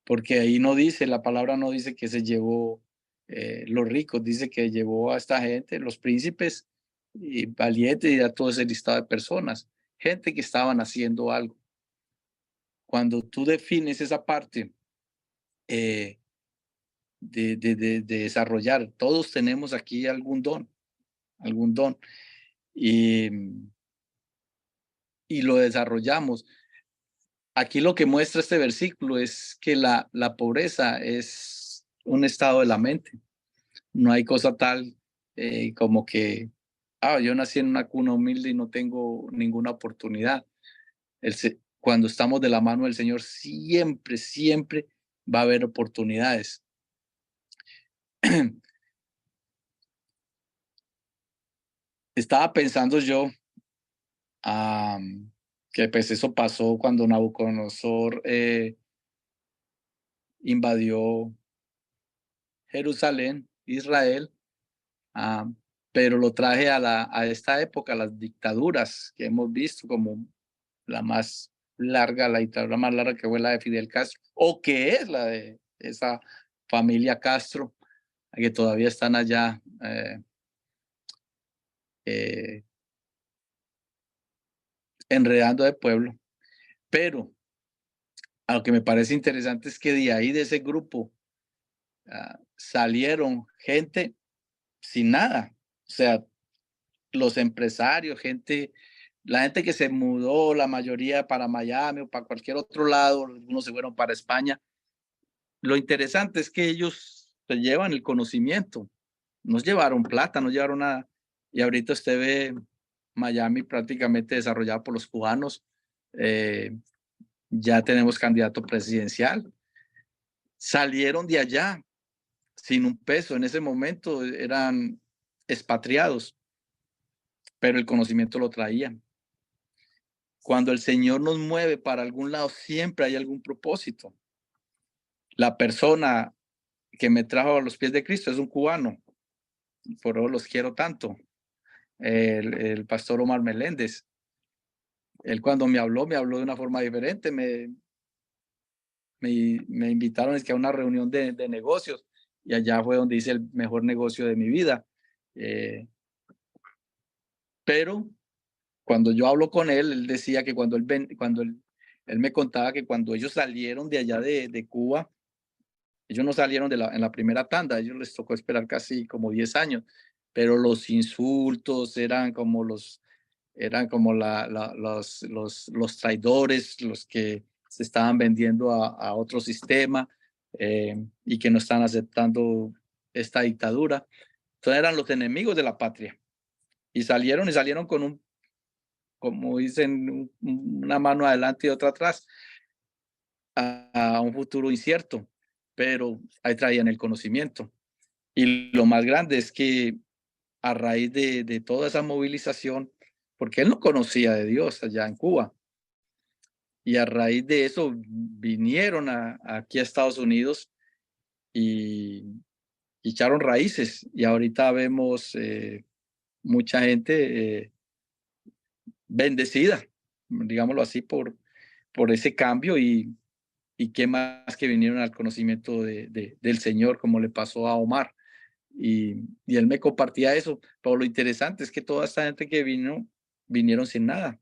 porque ahí no dice, la palabra no dice que se llevó los ricos, dice que llevó a esta gente, los príncipes y valientes y a todo ese listado de personas, gente que estaban haciendo algo. Cuando tú defines esa parte de desarrollar, todos tenemos aquí algún don, y lo desarrollamos. Aquí lo que muestra este versículo es que la pobreza es un estado de la mente. No hay cosa tal como que, yo nací en una cuna humilde y no tengo ninguna oportunidad. Cuando estamos de la mano del Señor, siempre, siempre va a haber oportunidades. Estaba pensando yo que pues eso pasó cuando Nabucodonosor invadió Jerusalén, Israel, pero lo traje a esta época, las dictaduras que hemos visto, como la más larga, la dictadura más larga que fue la de Fidel Castro, o que es la de esa familia Castro, que todavía están allá enredando de pueblo. Pero a lo que me parece interesante es que de ahí, de ese grupo, salieron gente sin nada. O sea, los empresarios, la gente que se mudó, la mayoría para Miami o para cualquier otro lado, algunos se fueron para España. Lo interesante es que ellos se llevan el conocimiento, no llevaron plata, no llevaron nada. Y ahorita usted ve Miami prácticamente desarrollado por los cubanos. Ya tenemos candidato presidencial. Salieron de allá sin un peso. En ese momento eran expatriados, pero el conocimiento lo traían. Cuando el Señor nos mueve para algún lado, siempre hay algún propósito. La persona que me trajo a los pies de Cristo es un cubano, por eso los quiero tanto, el pastor Omar Meléndez. Él cuando me habló de una forma diferente, me invitaron a una reunión de negocios y allá fue donde hice el mejor negocio de mi vida. Pero cuando yo hablo con él, él decía que cuando él me contaba que cuando ellos salieron de allá de Cuba, ellos no salieron en la primera tanda, a ellos les tocó esperar casi como 10 años, pero los insultos eran como los traidores, los que se estaban vendiendo a otro sistema y que no están aceptando esta dictadura. Entonces eran los enemigos de la patria y salieron con como dicen, una mano adelante y otra atrás a un futuro incierto, pero ahí traían el conocimiento. Y lo más grande es que a raíz de toda esa movilización, porque él no conocía de Dios allá en Cuba, y a raíz de eso vinieron aquí a Estados Unidos y echaron raíces, y ahorita vemos mucha gente bendecida, digámoslo así, por ese cambio y qué más que vinieron al conocimiento del Señor, como le pasó a Omar. Y él me compartía eso, pero lo interesante es que toda esta gente que vinieron sin nada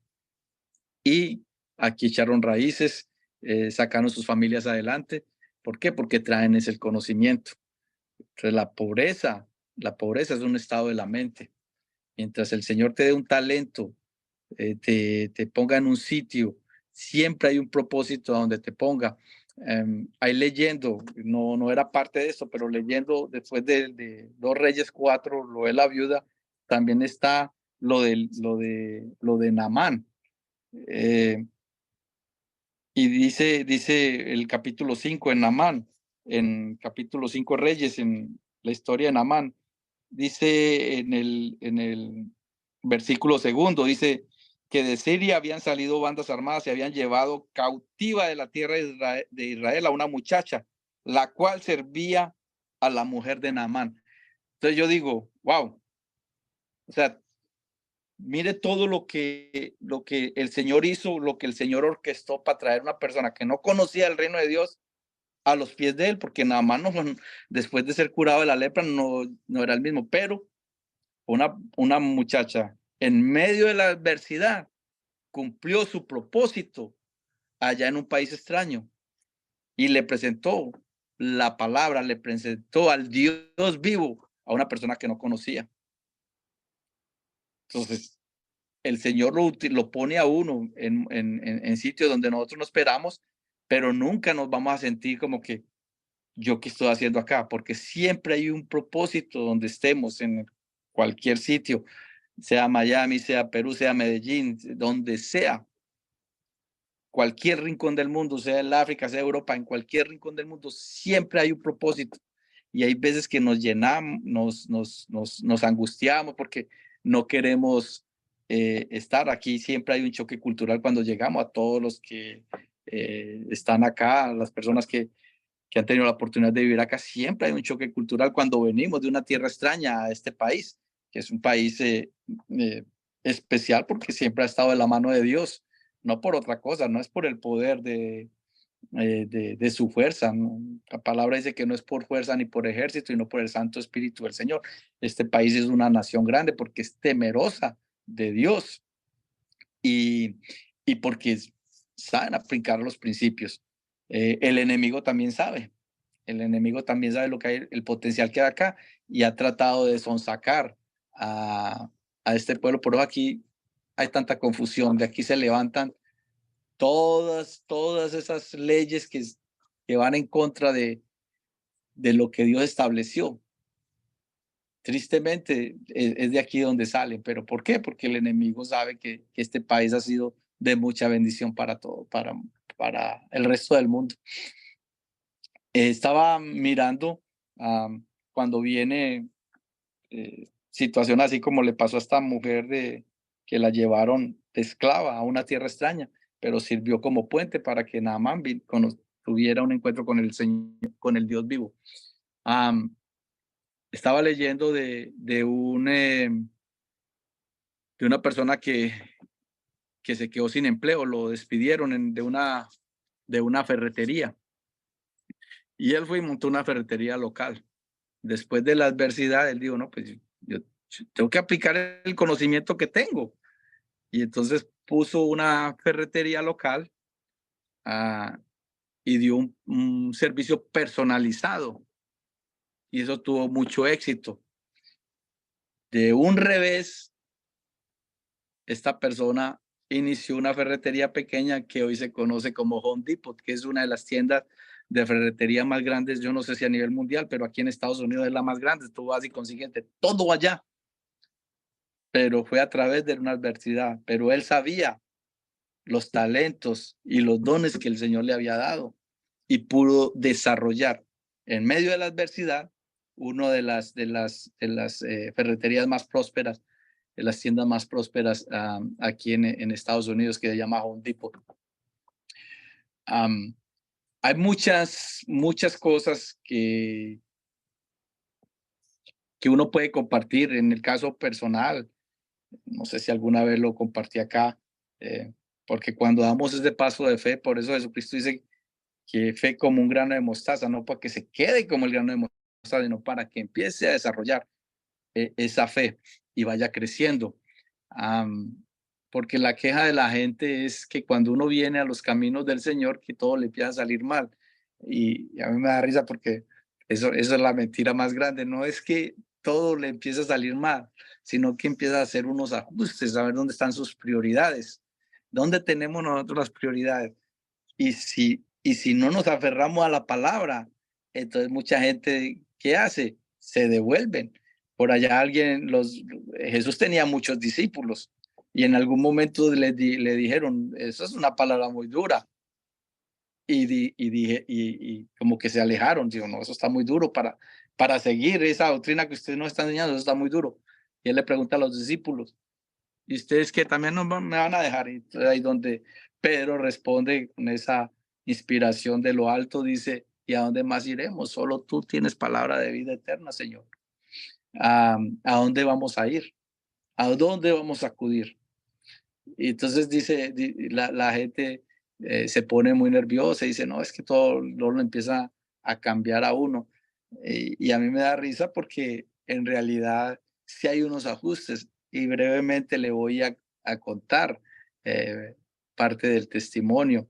y aquí echaron raíces, sacaron sus familias adelante. ¿Por qué? Porque traen ese el conocimiento. Entonces la pobreza es un estado de la mente. Mientras el Señor te dé un talento, te ponga en un sitio, siempre hay un propósito a donde te ponga. Ahí leyendo, no era parte de eso, pero leyendo después de 2 Reyes 4, lo de la viuda, también está lo de Naamán. Y dice el capítulo 5 en Naamán, en capítulo 5 Reyes, en la historia de Naamán, dice en el versículo segundo, dice que de Siria habían salido bandas armadas y habían llevado cautiva de la tierra de Israel a una muchacha, la cual servía a la mujer de Naamán. Entonces yo digo, wow, o sea, mire todo lo que el Señor hizo, lo que el Señor orquestó para traer una persona que no conocía el reino de Dios a los pies de él, porque Naamán después de ser curado de la lepra no era el mismo, pero una muchacha en medio de la adversidad cumplió su propósito allá en un país extraño y le presentó la palabra, le presentó al Dios vivo a una persona que no conocía. Entonces, el Señor lo pone a uno en sitios donde nosotros no esperamos, pero nunca nos vamos a sentir como que yo qué estoy haciendo acá, porque siempre hay un propósito donde estemos, en cualquier sitio, sea Miami, sea Perú, sea Medellín, donde sea, cualquier rincón del mundo, sea el África, sea Europa, en cualquier rincón del mundo, siempre hay un propósito. Y hay veces que nos llenamos, nos angustiamos porque no queremos estar aquí. Siempre hay un choque cultural cuando llegamos a todos los que están acá, las personas que han tenido la oportunidad de vivir acá. Siempre hay un choque cultural cuando venimos de una tierra extraña a este país, que es un país especial porque siempre ha estado de la mano de Dios, no por otra cosa, no es por el poder de su fuerza, ¿no? La palabra dice que no es por fuerza ni por ejército, sino por el Santo Espíritu del Señor. Este país es una nación grande porque es temerosa de Dios y porque saben aplicar los principios. El enemigo también sabe. El enemigo también sabe lo que hay, el potencial que hay acá y ha tratado de sonsacar a este pueblo. Por eso aquí hay tanta confusión. De aquí se levantan todas esas leyes que van en contra de lo que Dios estableció. Tristemente es de aquí donde salen. ¿Pero por qué? Porque el enemigo sabe que este país ha sido de mucha bendición para todo, para el resto del mundo. Estaba mirando cuando viene situación así como le pasó a esta mujer que la llevaron de esclava a una tierra extraña, pero sirvió como puente para que Naamán tuviera un encuentro con el Señor, con el Dios vivo. Estaba leyendo de una persona que se quedó sin empleo, lo despidieron de una ferretería. Y él fue y montó una ferretería local. Después de la adversidad, él dijo, no, pues yo tengo que aplicar el conocimiento que tengo. Y entonces puso una ferretería local y dio un servicio personalizado. Y eso tuvo mucho éxito. De un revés, esta persona inició una ferretería pequeña que hoy se conoce como Home Depot, que es una de las tiendas de ferretería más grandes, yo no sé si a nivel mundial, pero aquí en Estados Unidos es la más grande. Tú vas y consigues todo allá. Pero fue a través de una adversidad. Pero él sabía los talentos y los dones que el Señor le había dado y pudo desarrollar en medio de la adversidad una de las ferreterías más prósperas, de las tiendas más prósperas aquí en Estados Unidos, que se llama Home Depot. Hay muchas cosas que uno puede compartir. En el caso personal, no sé si alguna vez lo compartí acá, porque cuando damos ese paso de fe, por eso Jesucristo dice que fe como un grano de mostaza, no para que se quede como el grano de mostaza, sino para que empiece a desarrollar esa fe y vaya creciendo. Porque la queja de la gente es que cuando uno viene a los caminos del Señor, que todo le empieza a salir mal. Y a mí me da risa porque eso es la mentira más grande. No es que todo le empieza a salir mal, sino que empieza a hacer unos ajustes, a ver dónde están sus prioridades, dónde tenemos nosotros las prioridades. Y si no nos aferramos a la palabra, entonces mucha gente, ¿qué hace? Se devuelven. Por allá Jesús tenía muchos discípulos y en algún momento le dijeron, eso es una palabra muy dura. Y como que se alejaron, digo, no, eso está muy duro para seguir esa doctrina que usted nos está enseñando, eso está muy duro. Y él le pregunta a los discípulos, ¿y ustedes que también no me van a dejar? Y ahí donde Pedro responde con esa inspiración de lo alto, dice, ¿y a dónde más iremos? Solo tú tienes palabra de vida eterna, Señor. ¿A dónde vamos a ir? ¿A dónde vamos a acudir? Y entonces dice, la gente se pone muy nerviosa y dice, no, es que todo lo empieza a cambiar a uno. Y a mí me da risa porque en realidad sí hay unos ajustes y brevemente le voy a contar parte del testimonio.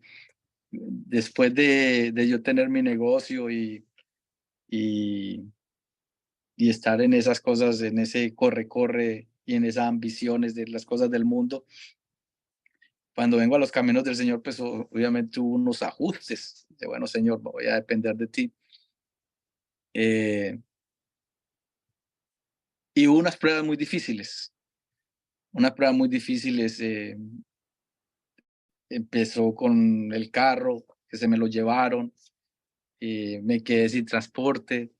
Después de yo tener mi negocio y, y estar en esas cosas, en ese corre-corre y en esas ambiciones de las cosas del mundo, cuando vengo a los caminos del Señor, pues obviamente hubo unos ajustes. De bueno, Señor, voy a depender de ti. Y hubo unas pruebas muy difíciles. Unas pruebas muy difíciles. Empezó con el carro, que se me lo llevaron. Me quedé sin transporte,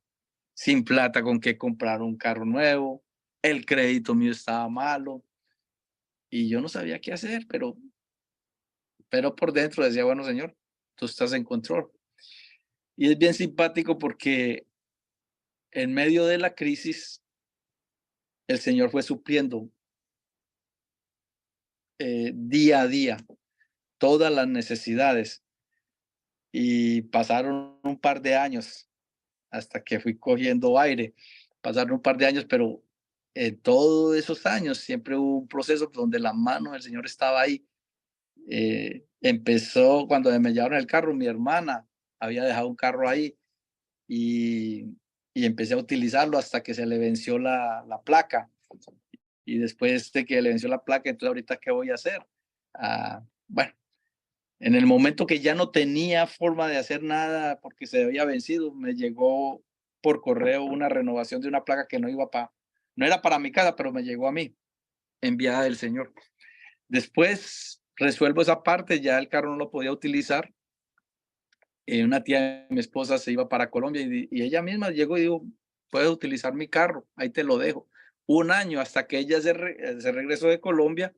sin plata con qué comprar un carro nuevo. El crédito mío estaba malo. Y yo no sabía qué hacer, pero por dentro decía, bueno, Señor, tú estás en control. Y es bien simpático porque en medio de la crisis, el Señor fue supliendo día a día todas las necesidades y pasaron un par de años hasta que fui cogiendo aire. Pasaron un par de años, pero en todos esos años siempre hubo un proceso donde la mano del Señor estaba ahí. Empezó cuando me llevaron el carro, mi hermana había dejado un carro ahí y empecé a utilizarlo hasta que se le venció la placa. Y después de que le venció la placa, entonces ahorita, ¿qué voy a hacer? Bueno, en el momento que ya no tenía forma de hacer nada porque se había vencido, me llegó por correo una renovación de una placa que no era para mi casa, pero me llegó a mí, enviada del Señor. Después resuelvo esa parte, ya el carro no lo podía utilizar. Una tía de mi esposa se iba para Colombia y ella misma llegó y dijo, puedes utilizar mi carro, ahí te lo dejo. Un año hasta que ella se regresó de Colombia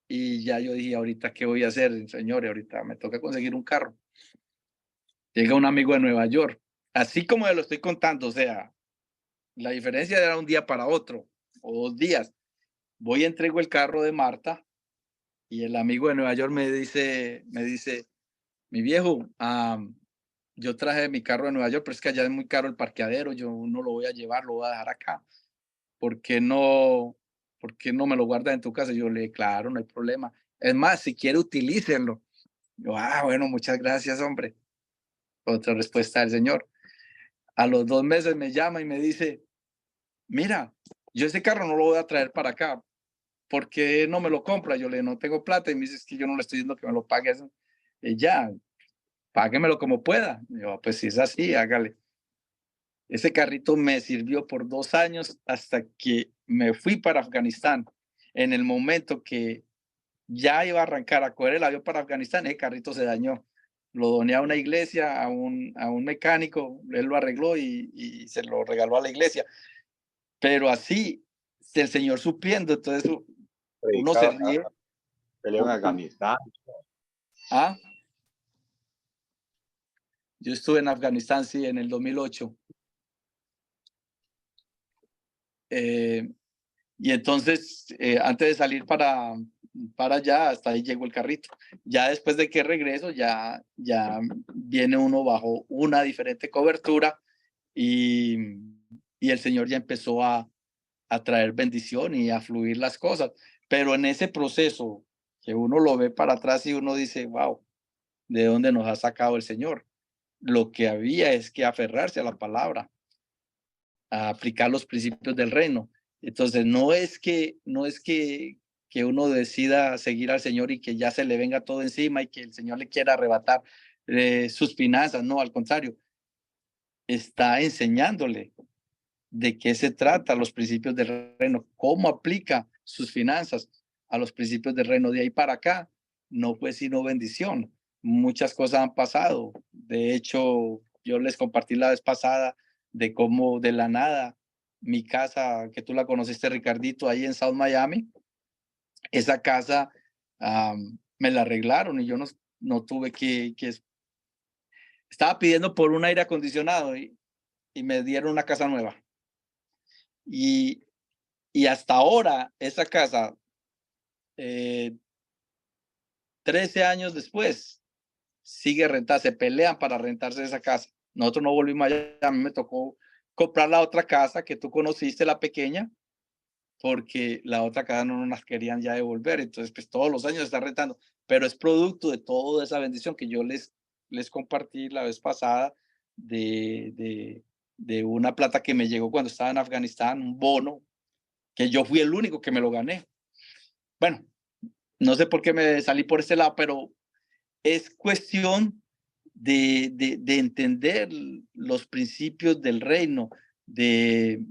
y ya yo dije, ahorita, ¿qué voy a hacer, señores? Ahorita me toca conseguir un carro. Llega un amigo de Nueva York, así como lo estoy contando, o sea, la diferencia era un día para otro o 2 días. Voy y entrego el carro de Marta y el amigo de Nueva York me dice, mi viejo, yo traje mi carro de Nueva York, pero es que allá es muy caro el parqueadero, yo no lo voy a llevar, lo voy a dejar acá. ¿Por qué no me lo guardas en tu casa? Yo le dije, claro, no hay problema. Es más, si quiere, utilícenlo. Yo, bueno, muchas gracias, hombre. Otra respuesta del señor. A los 2 meses me llama y me dice, mira, yo ese carro no lo voy a traer para acá. ¿Por qué no me lo compra? Yo le digo, no tengo plata. Y me dice, es que yo no le estoy diciendo que me lo pague. Ya, páguemelo como pueda. Yo, pues si es así, hágale. Ese carrito me sirvió por 2 años hasta que me fui para Afganistán. En el momento que ya iba a arrancar a coger el avión para Afganistán, el carrito se dañó. Lo doné a una iglesia, a un mecánico, él lo arregló y se lo regaló a la iglesia. Pero así, el Señor supliendo, entonces uno se ríe. Peleó en Afganistán. ¿Ah? Yo estuve en Afganistán, sí, en el 2008. Y entonces, antes de salir para allá, hasta ahí llegó el carrito. Ya después de que regreso, ya viene uno bajo una diferente cobertura y el Señor ya empezó a traer bendición y a fluir las cosas. Pero en ese proceso que uno lo ve para atrás y uno dice, wow, ¿de dónde nos ha sacado el Señor? Lo que había es que aferrarse a la palabra, a aplicar los principios del reino. Entonces, no es que uno decida seguir al Señor y que ya se le venga todo encima y que el Señor le quiera arrebatar sus finanzas, no, al contrario, está enseñándole de qué se trata los principios del reino, cómo aplica sus finanzas a los principios del reino. De ahí para acá no fue sino bendición. Muchas cosas han pasado. De hecho, yo les compartí la vez pasada de cómo de la nada mi casa, que tú la conociste, Ricardito, ahí en South Miami, esa casa me la arreglaron y yo no tuve que estaba pidiendo por un aire acondicionado y me dieron una casa nueva. Y hasta ahora esa casa, 13 años después, sigue rentada. Se pelean para rentarse esa casa. Nosotros no volvimos allá. A mí me tocó comprar la otra casa que tú conociste, la pequeña, porque la otra casa no nos querían ya devolver. Entonces, pues todos los años se está rentando, pero es producto de toda esa bendición que yo les compartí la vez pasada de una plata que me llegó cuando estaba en Afganistán, un bono, que yo fui el único que me lo gané. Bueno, no sé por qué me salí por ese lado, pero es cuestión de entender los principios del reino, de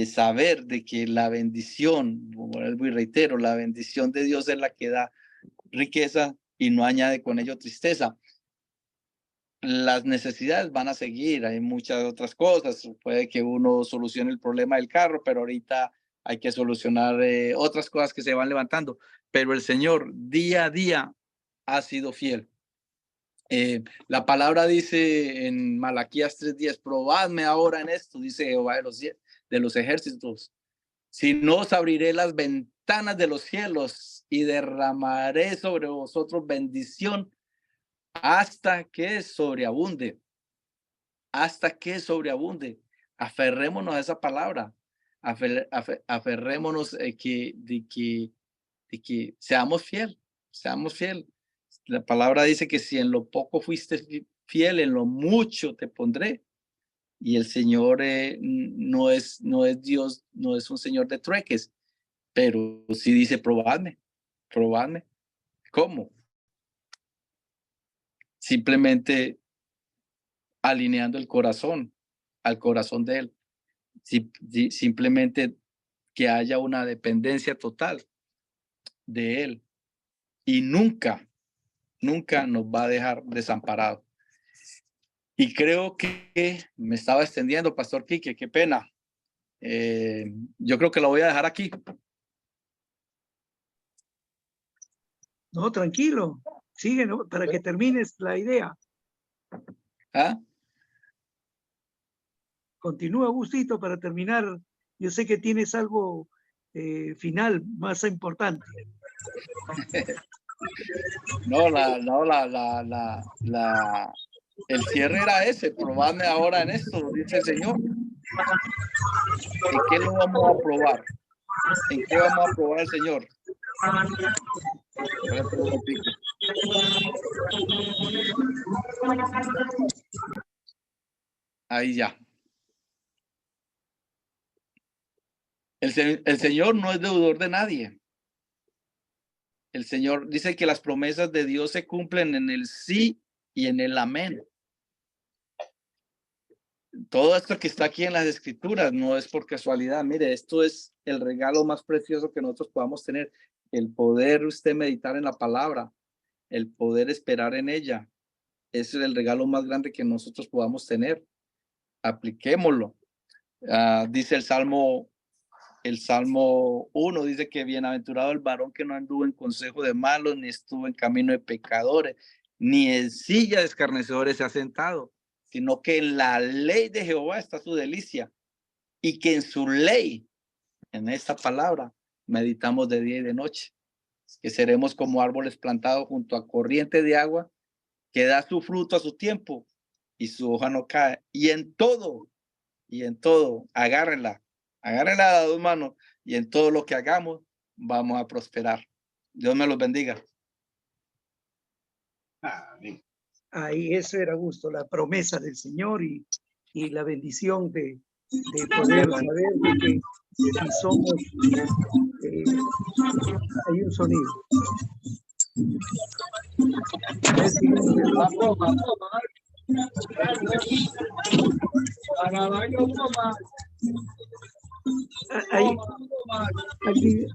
saber de que la bendición, vuelvo y reitero, la bendición de Dios es la que da riqueza y no añade con ello tristeza. Las necesidades van a seguir, hay muchas otras cosas, puede que uno solucione el problema del carro, pero ahorita hay que solucionar otras cosas que se van levantando, pero el Señor día a día ha sido fiel. La palabra dice en Malaquías 3:10, probadme ahora en esto, dice Jehová de los ejércitos, si no os abriré las ventanas de los cielos y derramaré sobre vosotros bendición hasta que sobreabunde, aferrémonos a esa palabra, aferrémonos de que seamos fiel. La palabra dice que si en lo poco fuiste fiel, en lo mucho te pondré. Y el Señor no es Dios, no es un Señor de trueques, pero sí dice, probadme. ¿Cómo? Simplemente alineando el corazón al corazón de Él. Simplemente que haya una dependencia total de Él. Y nunca nos va a dejar desamparado. Y creo que me estaba extendiendo, Pastor Quique, qué pena. Yo creo que lo voy a dejar aquí. No, tranquilo. Sigue, ¿no? Para que termines la idea. ¿Ah? Continúa, Gustito, para terminar. Yo sé que tienes algo final más importante. No, el cierre era ese, probadme ahora en esto, dice el Señor. ¿En qué lo vamos a probar? ¿En qué vamos a probar al Señor? Ahí ya. El Señor no es deudor de nadie. El Señor dice que las promesas de Dios se cumplen en el sí y en el amén. Todo esto que está aquí en las Escrituras no es por casualidad. Mire, esto es el regalo más precioso que nosotros podamos tener. El poder usted meditar en la palabra, el poder esperar en ella. Ese es el regalo más grande que nosotros podamos tener. Apliquémoslo. Dice el Salmo 1, dice que bienaventurado el varón que no anduvo en consejo de malos, ni estuvo en camino de pecadores, ni en silla de escarnecedores se ha sentado, sino que en la ley de Jehová está su delicia, y que en su ley, en esta palabra, meditamos de día y de noche, que seremos como árboles plantados junto a corriente de agua, que da su fruto a su tiempo, y su hoja no cae, y en todo, agárrenla a las dos manos, y en todo lo que hagamos vamos a prosperar. Dios me los bendiga. Amén. Ahí eso era Gusto, la promesa del Señor y la bendición de poder saber de que si somos, hay un sonido. Ahí, aquí,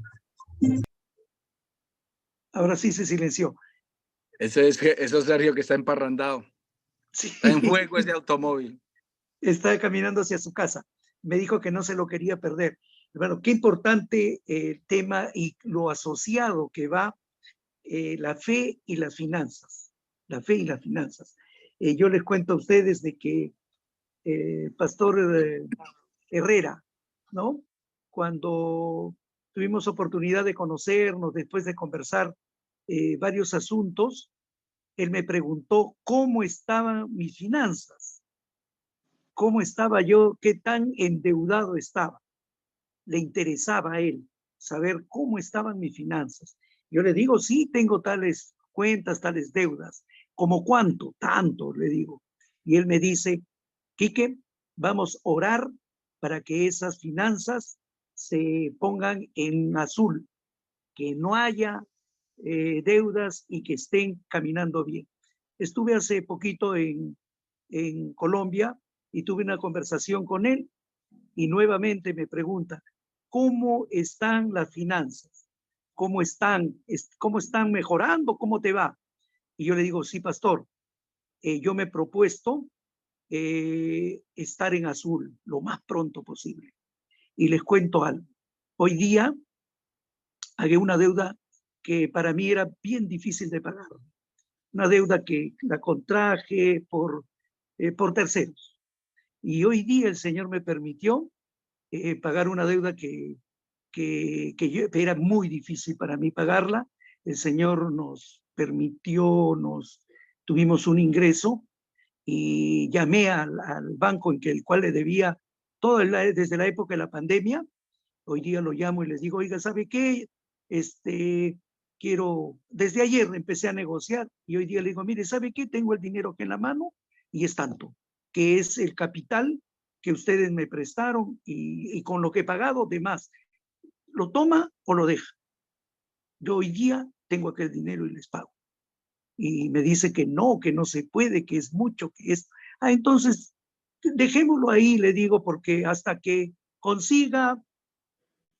ahora sí se silenció. Eso es Sergio que está emparrandado. Sí, Está en fuego ese automóvil. está caminando hacia su casa. Me dijo que no se lo quería perder. Bueno, qué importante tema y lo asociado que va la fe y las finanzas. La fe y las finanzas. Yo les cuento a ustedes de que Pastor Herrera, ¿no? Cuando tuvimos oportunidad de conocernos, después de conversar varios asuntos, él me preguntó cómo estaban mis finanzas, cómo estaba yo, qué tan endeudado estaba. Le interesaba a él saber cómo estaban mis finanzas. Yo le digo, sí, tengo tales cuentas, tales deudas. ¿Cómo cuánto? Tanto, le digo. Y él me dice, Quique, vamos a orar para que esas finanzas se pongan en azul, que no haya deudas y que estén caminando bien. Estuve hace poquito en Colombia y tuve una conversación con él y nuevamente me pregunta, ¿cómo están las finanzas? ¿Cómo están mejorando? ¿Cómo te va? Y yo le digo, sí, pastor, yo me he propuesto estar en azul lo más pronto posible. Y les cuento algo. Hoy día pagué una deuda que para mí era bien difícil de pagar. Una deuda que la contraje por terceros. Y hoy día el Señor me permitió pagar una deuda que era muy difícil para mí pagarla. El Señor nos permitió, tuvimos un ingreso y llamé al banco en el cual le debía desde la época de la pandemia. Hoy día lo llamo y les digo, oiga, ¿sabe qué? Desde ayer empecé a negociar y hoy día le digo, mire, ¿sabe qué? Tengo el dinero aquí en la mano y es tanto, que es el capital que ustedes me prestaron y con lo que he pagado, de más. ¿Lo toma o lo deja? Yo hoy día tengo aquel dinero y les pago. Y me dice que no se puede, que es mucho, que es... entonces, dejémoslo ahí, le digo, porque hasta que consiga,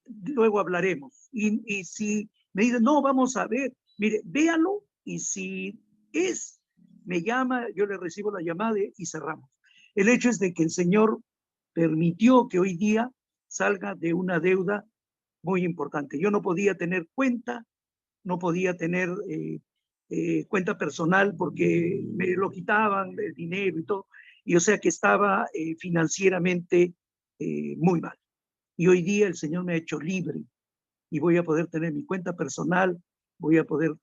luego hablaremos. Y si me dice, no, vamos a ver, mire, véalo y si es, me llama, yo le recibo la llamada y cerramos. El hecho es de que el Señor permitió que hoy día salga de una deuda muy importante. Yo no podía tener cuenta, no podía tener cuenta personal porque me lo quitaban el dinero y todo. Y o sea que estaba financieramente muy mal. Y hoy día el Señor me ha hecho libre y voy a poder tener mi cuenta personal, voy a poder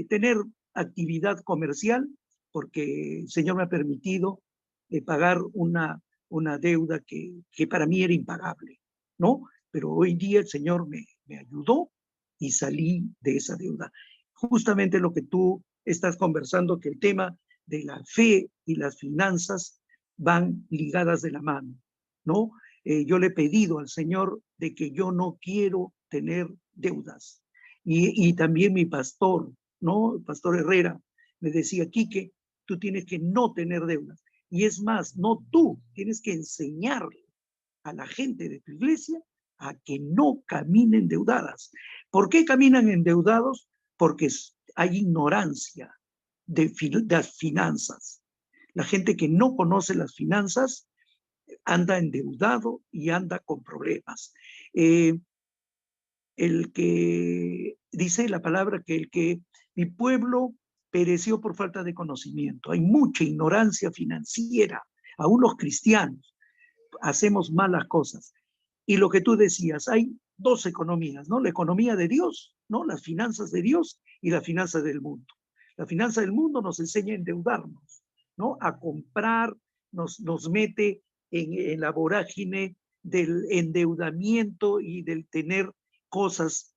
tener actividad comercial porque el Señor me ha permitido pagar una deuda que para mí era impagable, ¿no? Pero hoy día el Señor me ayudó y salí de esa deuda. Justamente lo que tú estás conversando, que el tema de la fe y las finanzas van ligadas de la mano, ¿no? Yo le he pedido al Señor de que yo no quiero tener deudas. Y también mi pastor, ¿no? El pastor Herrera, me decía, Quique, tú tienes que no tener deudas. Y es más, no tú, tienes que enseñarle a la gente de tu iglesia a que no caminen endeudadas. ¿Por qué caminan endeudados? Porque hay ignorancia de las finanzas. La gente que no conoce las finanzas anda endeudado y anda con problemas. El que dice la palabra que mi pueblo pereció por falta de conocimiento. Hay mucha ignorancia financiera. Aún los cristianos hacemos malas cosas. Y lo que tú decías, hay dos economías, ¿no? La economía de Dios, ¿no? Las finanzas de Dios y la finanza del mundo. La finanza del mundo nos enseña a endeudarnos, ¿no? A comprar, nos mete en la vorágine del endeudamiento y del tener cosas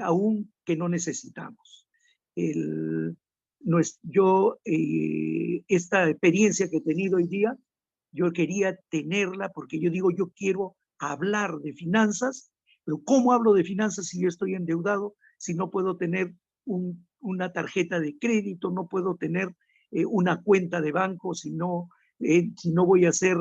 aún que no necesitamos. Esta experiencia que he tenido hoy día, yo quería tenerla porque yo digo, yo quiero hablar de finanzas, pero ¿cómo hablo de finanzas si yo estoy endeudado? Si no puedo tener una tarjeta de crédito, no puedo tener una cuenta de banco, si no voy a hacer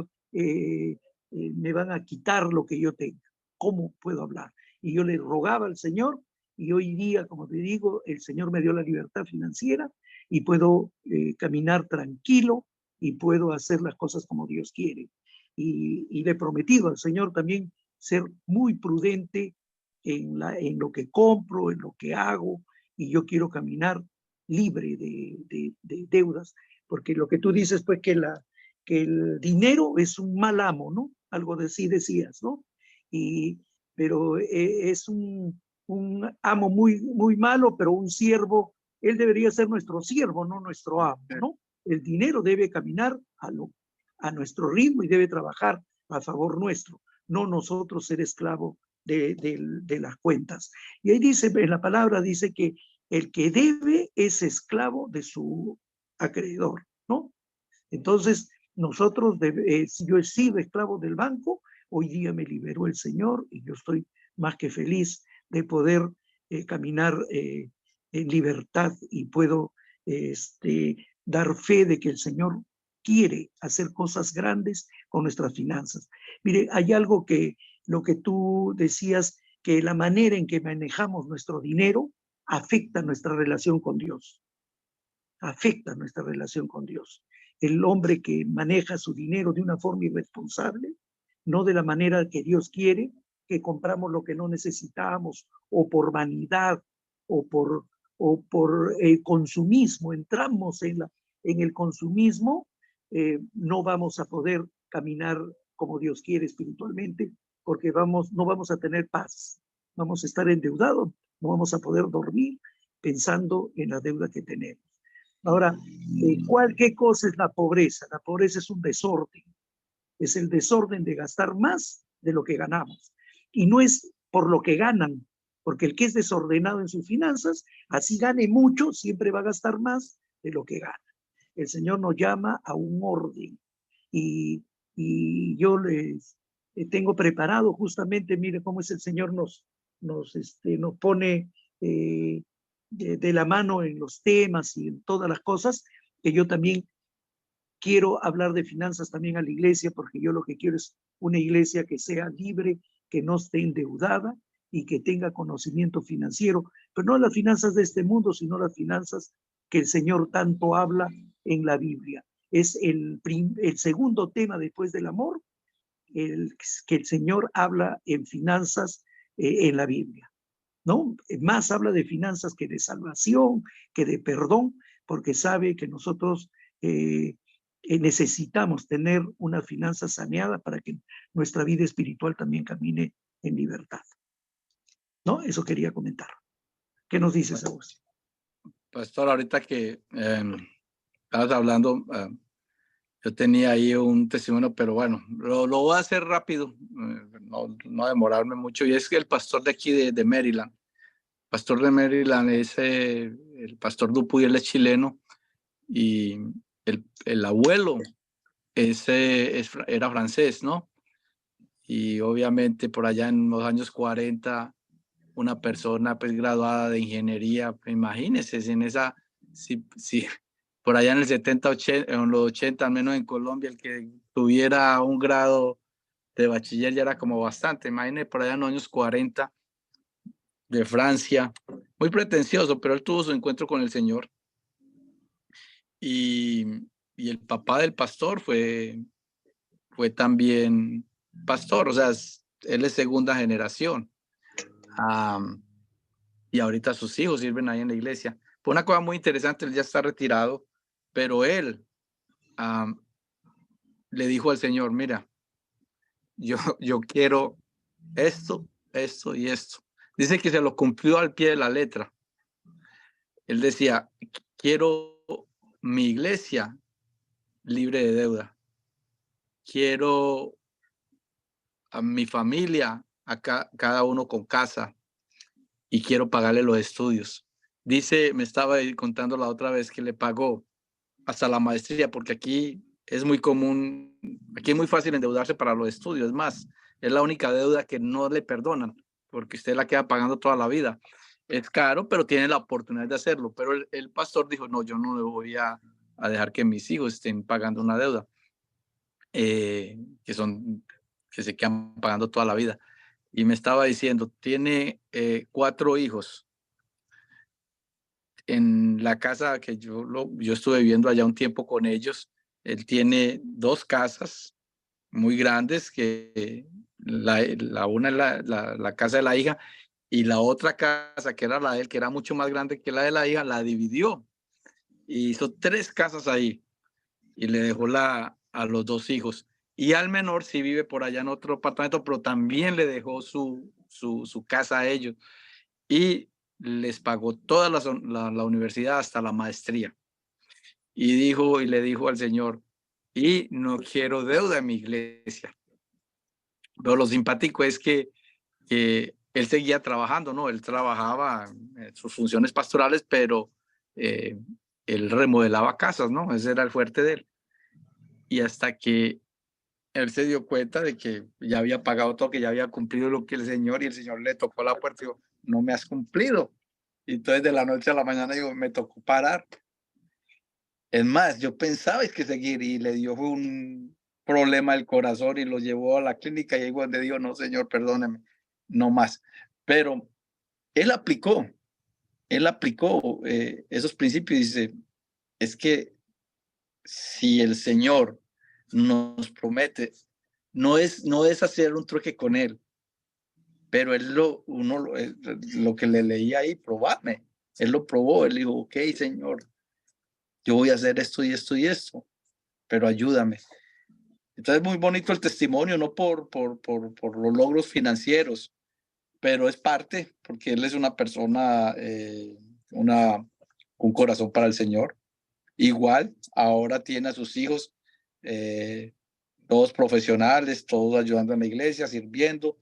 me van a quitar lo que yo tenga. ¿Cómo puedo hablar? Y yo le rogaba al Señor, y hoy día, como te digo, el Señor me dio la libertad financiera y puedo caminar tranquilo y puedo hacer las cosas como Dios quiere. Y le he prometido al Señor también ser muy prudente en lo que compro, en lo que hago, y yo quiero caminar libre de deudas, porque lo que tú dices, pues que el dinero es un mal amo, ¿no? Algo de así decías, ¿no? Pero es un amo muy malo, pero un siervo, él debería ser nuestro siervo, no nuestro amo, ¿no? El dinero debe caminar a nuestro ritmo y debe trabajar a favor nuestro, no nosotros ser esclavo de las cuentas. Y ahí dice, en la palabra dice que el que debe es esclavo de su acreedor, ¿no? Entonces, nosotros, si yo he sido esclavo del banco, hoy día me liberó el Señor y yo estoy más que feliz de poder caminar en libertad y puedo dar fe de que el Señor quiere hacer cosas grandes con nuestras finanzas. Mire, hay algo que lo que tú decías, que la manera en que manejamos nuestro dinero afecta nuestra relación con Dios. Afecta nuestra relación con Dios. El hombre que maneja su dinero de una forma irresponsable, no de la manera que Dios quiere, que compramos lo que no necesitamos, o por vanidad, o por consumismo, entramos en el consumismo, no vamos a poder caminar como Dios quiere espiritualmente, porque no vamos a tener paz, vamos a estar endeudados, no vamos a poder dormir pensando en la deuda que tenemos. Ahora, ¿qué cosa es la pobreza? La pobreza es un desorden, es el desorden de gastar más de lo que ganamos. Y no es por lo que ganan, porque el que es desordenado en sus finanzas, así gane mucho, siempre va a gastar más de lo que gana. El Señor nos llama a un orden. Y yo les tengo preparado justamente, mire cómo es el Señor nos pone de la mano en los temas y en todas las cosas, que yo también quiero hablar de finanzas también a la iglesia, porque yo lo que quiero es una iglesia que sea libre, que no esté endeudada y que tenga conocimiento financiero, pero no las finanzas de este mundo, sino las finanzas que el Señor tanto habla en la Biblia. Es el segundo tema después del amor, que el Señor habla en finanzas en la Biblia, ¿no? Más habla de finanzas que de salvación, que de perdón, porque sabe que nosotros necesitamos tener una finanza saneada para que nuestra vida espiritual también camine en libertad, ¿no? Eso quería comentar. ¿Qué nos dices, Agustín? Pastor, ahorita que estabas hablando, yo tenía ahí un testimonio, pero bueno, lo voy a hacer rápido, no demorarme mucho. Y es que el pastor de aquí de Maryland, pastor de Maryland es el pastor Dupuy, él es chileno, y el abuelo era francés, ¿no? Y obviamente por allá en los años 40, una persona pues graduada de ingeniería, imagínense, si por allá en el 70, 80, en los 80, al menos en Colombia, el que tuviera un grado de bachiller ya era como bastante. Imagínense por allá en los años 40, de Francia, muy pretencioso, pero él tuvo su encuentro con el Señor. Y el papá del pastor fue también pastor, o sea, él es segunda generación. Y ahorita sus hijos sirven ahí en la iglesia. Fue una cosa muy interesante, él ya está retirado, pero él le dijo al Señor, mira, yo quiero esto, esto y esto. Dice que se lo cumplió al pie de la letra. Él decía, quiero mi iglesia libre de deuda. Quiero a mi familia, cada uno con casa, y quiero pagarle los estudios. Dice, me estaba contando la otra vez que le pagó hasta la maestría, porque aquí es muy común, aquí es muy fácil endeudarse para los estudios. Es más, es la única deuda que no le perdonan, porque usted la queda pagando toda la vida. Es caro, pero tiene la oportunidad de hacerlo. Pero el pastor dijo, no, yo no le voy a dejar que mis hijos estén pagando una deuda, que son que se quedan pagando toda la vida. Y me estaba diciendo, tiene 4 hijos. En la casa que yo estuve viviendo allá un tiempo con ellos, él tiene 2 casas muy grandes, que una es la casa de la hija, y la otra casa, que era la de él, que era mucho más grande que la de la hija, la dividió y hizo 3 casas ahí y le dejó a los 2 hijos. Y al menor sí vive por allá en otro apartamento, pero también le dejó su casa a ellos y les pagó toda la universidad hasta la maestría. Y le dijo al Señor, y no quiero deuda en mi iglesia. Pero lo simpático es que él seguía trabajando, ¿no? Él trabajaba en sus funciones pastorales, pero él remodelaba casas, ¿no? Ese era el fuerte de él. Y hasta que él se dio cuenta de que ya había pagado todo, que ya había cumplido lo que y el Señor le tocó la puerta y dijo, no me has cumplido. Y entonces de la noche a la mañana digo, me tocó parar. Es más, yo pensaba es que seguir y le dio un problema del corazón y lo llevó a la clínica y ahí donde dijo, no, Señor, perdóneme, no más. Pero él aplicó esos principios y dice, es que si el Señor nos promete, no es hacer un trueque con él, pero él lo que le leía ahí, probarme. Él lo probó, él dijo, ok, Señor, yo voy a hacer esto y esto y esto, pero ayúdame. Entonces, muy bonito el testimonio, no por los logros financieros, pero es parte, porque él es una persona, un corazón para el Señor. Igual, ahora tiene a sus hijos, todos profesionales, todos ayudando en la iglesia, sirviendo.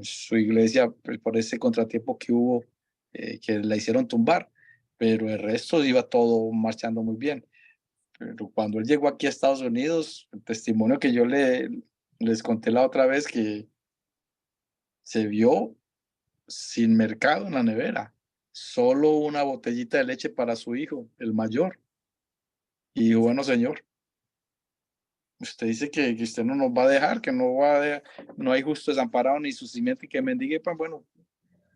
Su iglesia, por ese contratiempo que hubo, que la hicieron tumbar, pero el resto iba todo marchando muy bien. Pero cuando él llegó aquí a Estados Unidos, el testimonio que yo les conté la otra vez, que se vio sin mercado en la nevera, solo una botellita de leche para su hijo, el mayor. Y bueno, Señor, usted dice que usted no nos va a dejar, que no hay justo desamparado ni su simiente que mendigue pan. Bueno,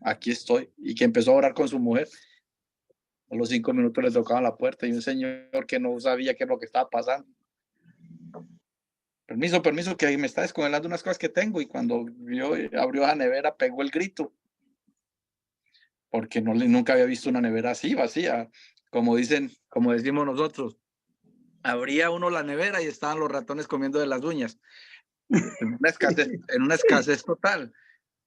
aquí estoy. Y que empezó a orar con su mujer. A los 5 minutos le tocaban la puerta y un señor que no sabía qué es lo que estaba pasando. Permiso, que me está descongelando unas cosas que tengo. Y cuando abrió la nevera, pegó el grito. Porque nunca había visto una nevera así, vacía. Como decimos nosotros, abría uno la nevera y estaban los ratones comiendo de las uñas. En una escasez total.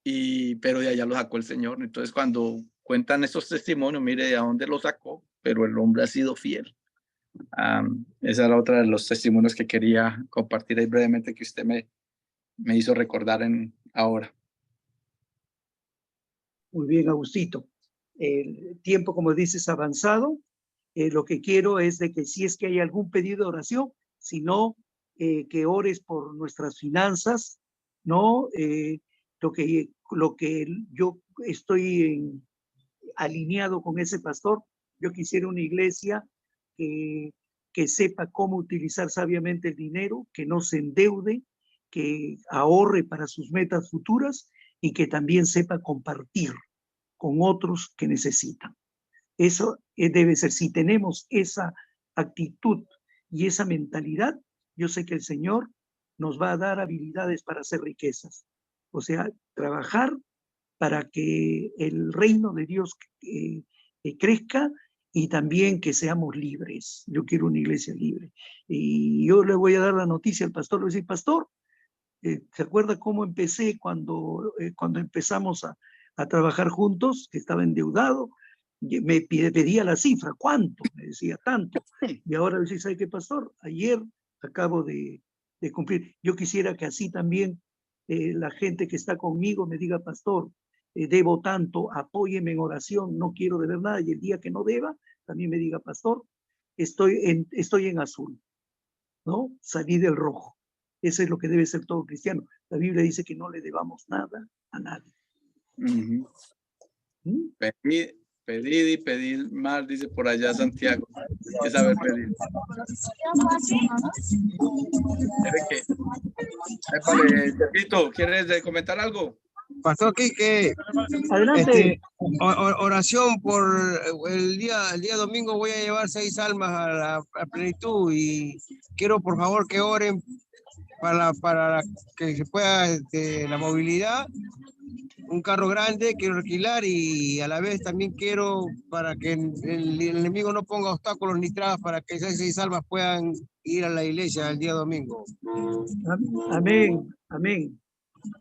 Pero de allá lo sacó el Señor. Entonces, cuando cuentan esos testimonios, mire de dónde lo sacó, pero el hombre ha sido fiel. Esa era otra de los testimonios que quería compartir ahí brevemente, que usted me hizo recordar ahora. Muy bien, Agustito. El tiempo, como dices, avanzado. Lo que quiero es de que si es que hay algún pedido de oración, si no, que ores por nuestras finanzas, ¿no? Lo que yo estoy alineado con ese pastor, yo quisiera una iglesia que sepa cómo utilizar sabiamente el dinero, que no se endeude, que ahorre para sus metas futuras y que también sepa compartir con otros que necesitan. Eso debe ser, si tenemos esa actitud y esa mentalidad, yo sé que el Señor nos va a dar habilidades para hacer riquezas. O sea, trabajar para que el reino de Dios crezca y también que seamos libres. Yo quiero una iglesia libre. Y yo le voy a dar la noticia al pastor, le voy a decir, pastor, ¿se acuerda cómo empecé cuando empezamos a trabajar juntos? Que estaba endeudado, me pedía la cifra, ¿cuánto? Me decía tanto. Y ahora dice, ¿sabe qué, pastor? Ayer acabo de cumplir. Yo quisiera que así también la gente que está conmigo me diga, pastor, debo tanto, apóyeme en oración, no quiero deber nada. Y el día que no deba, también me diga, pastor, estoy en azul, ¿no? Salí del rojo. Eso es lo que debe ser todo cristiano. La Biblia dice que no le debamos nada a nadie. Pedid y pedid más, dice por allá Santiago. hay que saber pedir. Vale, Tepito, ¿quieres comentar algo? Pastor Quique, Adelante. oración por el día domingo voy a llevar 6 almas a la plenitud y quiero por favor que oren para que se pueda la movilidad, un carro grande quiero alquilar y a la vez también quiero para que el enemigo no ponga obstáculos ni trabas para que esas 6 almas puedan ir a la iglesia el día domingo. Amén, amén.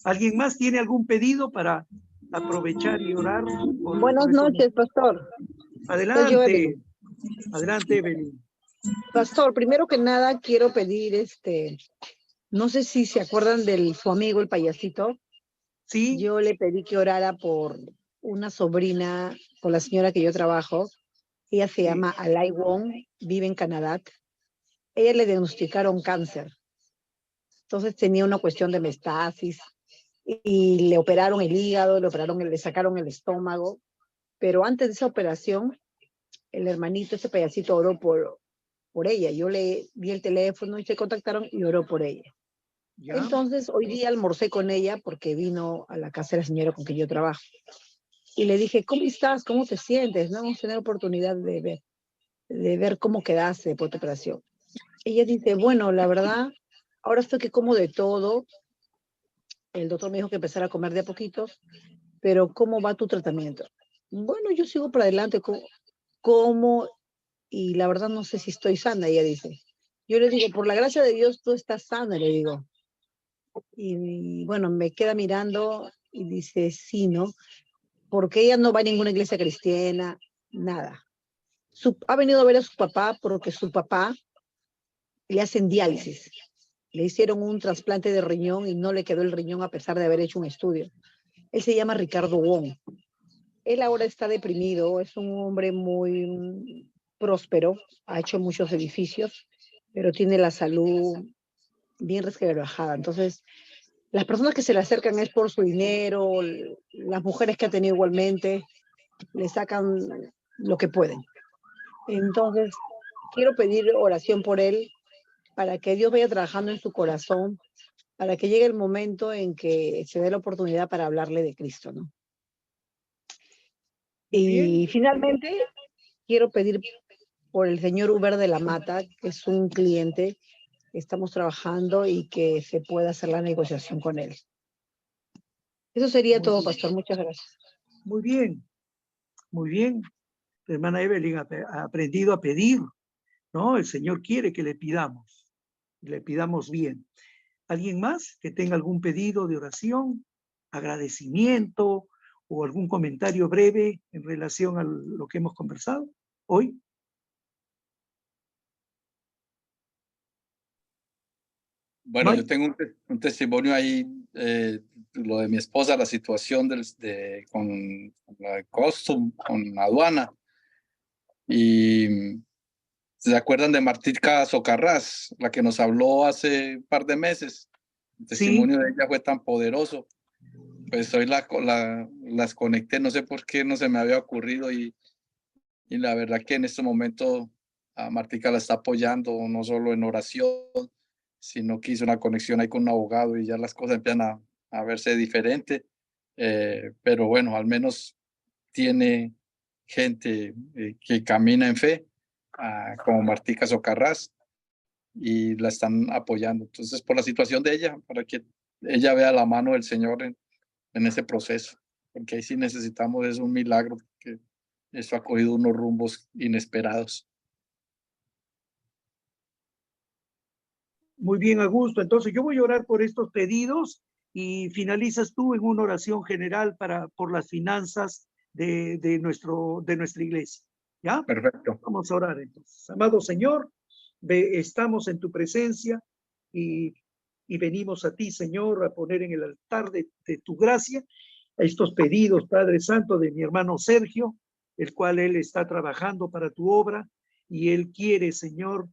¿Alguien más tiene algún pedido para aprovechar y orar? Buenas noches, pastor. Soy yo, Adelante, Evelyn. adelante, Evelyn. Pastor, primero que nada quiero pedir, no sé si se acuerdan de su amigo el payasito. Sí, Yo le pedí que orara por una sobrina, por la señora que yo trabajo. Ella se llama Alai Wong, vive en Canadá. Ella le diagnosticaron cáncer. Entonces tenía una cuestión de metastasis y le operaron el hígado, le sacaron el estómago. Pero antes de esa operación, el hermanito, ese payasito, oró por ella. Yo le di el teléfono y se contactaron y oró por ella. ya. Entonces, hoy día almorcé con ella porque vino a la casa de la señora con que yo trabajo. Y le dije, ¿cómo estás? ¿Cómo te sientes? No hemos tenido oportunidad de ver cómo quedaste por tu operación. Ella dice, bueno, la verdad, ahora estoy que como de todo. El doctor me dijo que empezara a comer de a poquitos, pero ¿cómo va tu tratamiento? Bueno, yo sigo para adelante, como, y la verdad no sé si estoy sana, ella dice. Yo le digo, por la gracia de Dios, tú estás sana, le digo. Y bueno, me queda mirando y dice, sí, ¿no? Porque ella no va a ninguna iglesia cristiana, nada. Ha venido a ver a su papá porque su papá le hacen diálisis. Le hicieron un trasplante de riñón y no le quedó el riñón a pesar de haber hecho un estudio. Él se llama Ricardo Wong. Él ahora está deprimido, es un hombre muy próspero, ha hecho muchos edificios, pero tiene la salud bien resquebrajada. Entonces, las personas que se le acercan es por su dinero, las mujeres que ha tenido igualmente, le sacan lo que pueden. Entonces, quiero pedir oración por él, para que Dios vaya trabajando en su corazón, para que llegue el momento en que se dé la oportunidad para hablarle de Cristo, ¿no? Y finalmente, quiero pedir por el señor Uber de la Mata, que es un cliente que estamos trabajando y que se pueda hacer la negociación con él. Eso sería todo, pastor. Muchas gracias. Muy bien, muy bien. La hermana Evelyn ha aprendido a pedir, ¿no? El Señor quiere que le pidamos bien. ¿Alguien más que tenga algún pedido de oración, agradecimiento o algún comentario breve en relación a lo que hemos conversado hoy? Bueno, Mike. yo tengo un testimonio ahí, lo de mi esposa, la situación con la custom, con aduana. Y ¿se acuerdan de Martica Socarrás, la que nos habló hace un par de meses? El testimonio de ella fue tan poderoso. Pues hoy las conecté, no sé por qué no se me había ocurrido y la verdad que en este momento a Martica la está apoyando, no solo en oración, sino que hizo una conexión ahí con un abogado y ya las cosas empiezan a verse diferente. Pero bueno, al menos tiene gente que camina en fe, como Martica Socarrás, y la están apoyando. Entonces, por la situación de ella, para que ella vea la mano del Señor en ese proceso, porque ahí sí necesitamos, es un milagro, que esto ha cogido unos rumbos inesperados. Muy bien, Augusto. Entonces yo voy a orar por estos pedidos y finalizas tú en una oración general por las finanzas de nuestra iglesia. ¿Ya? Perfecto. Vamos a orar entonces. Amado Señor, estamos en tu presencia y venimos a ti, Señor, a poner en el altar de tu gracia estos pedidos, Padre Santo, de mi hermano Sergio, el cual él está trabajando para tu obra y él quiere, Señor,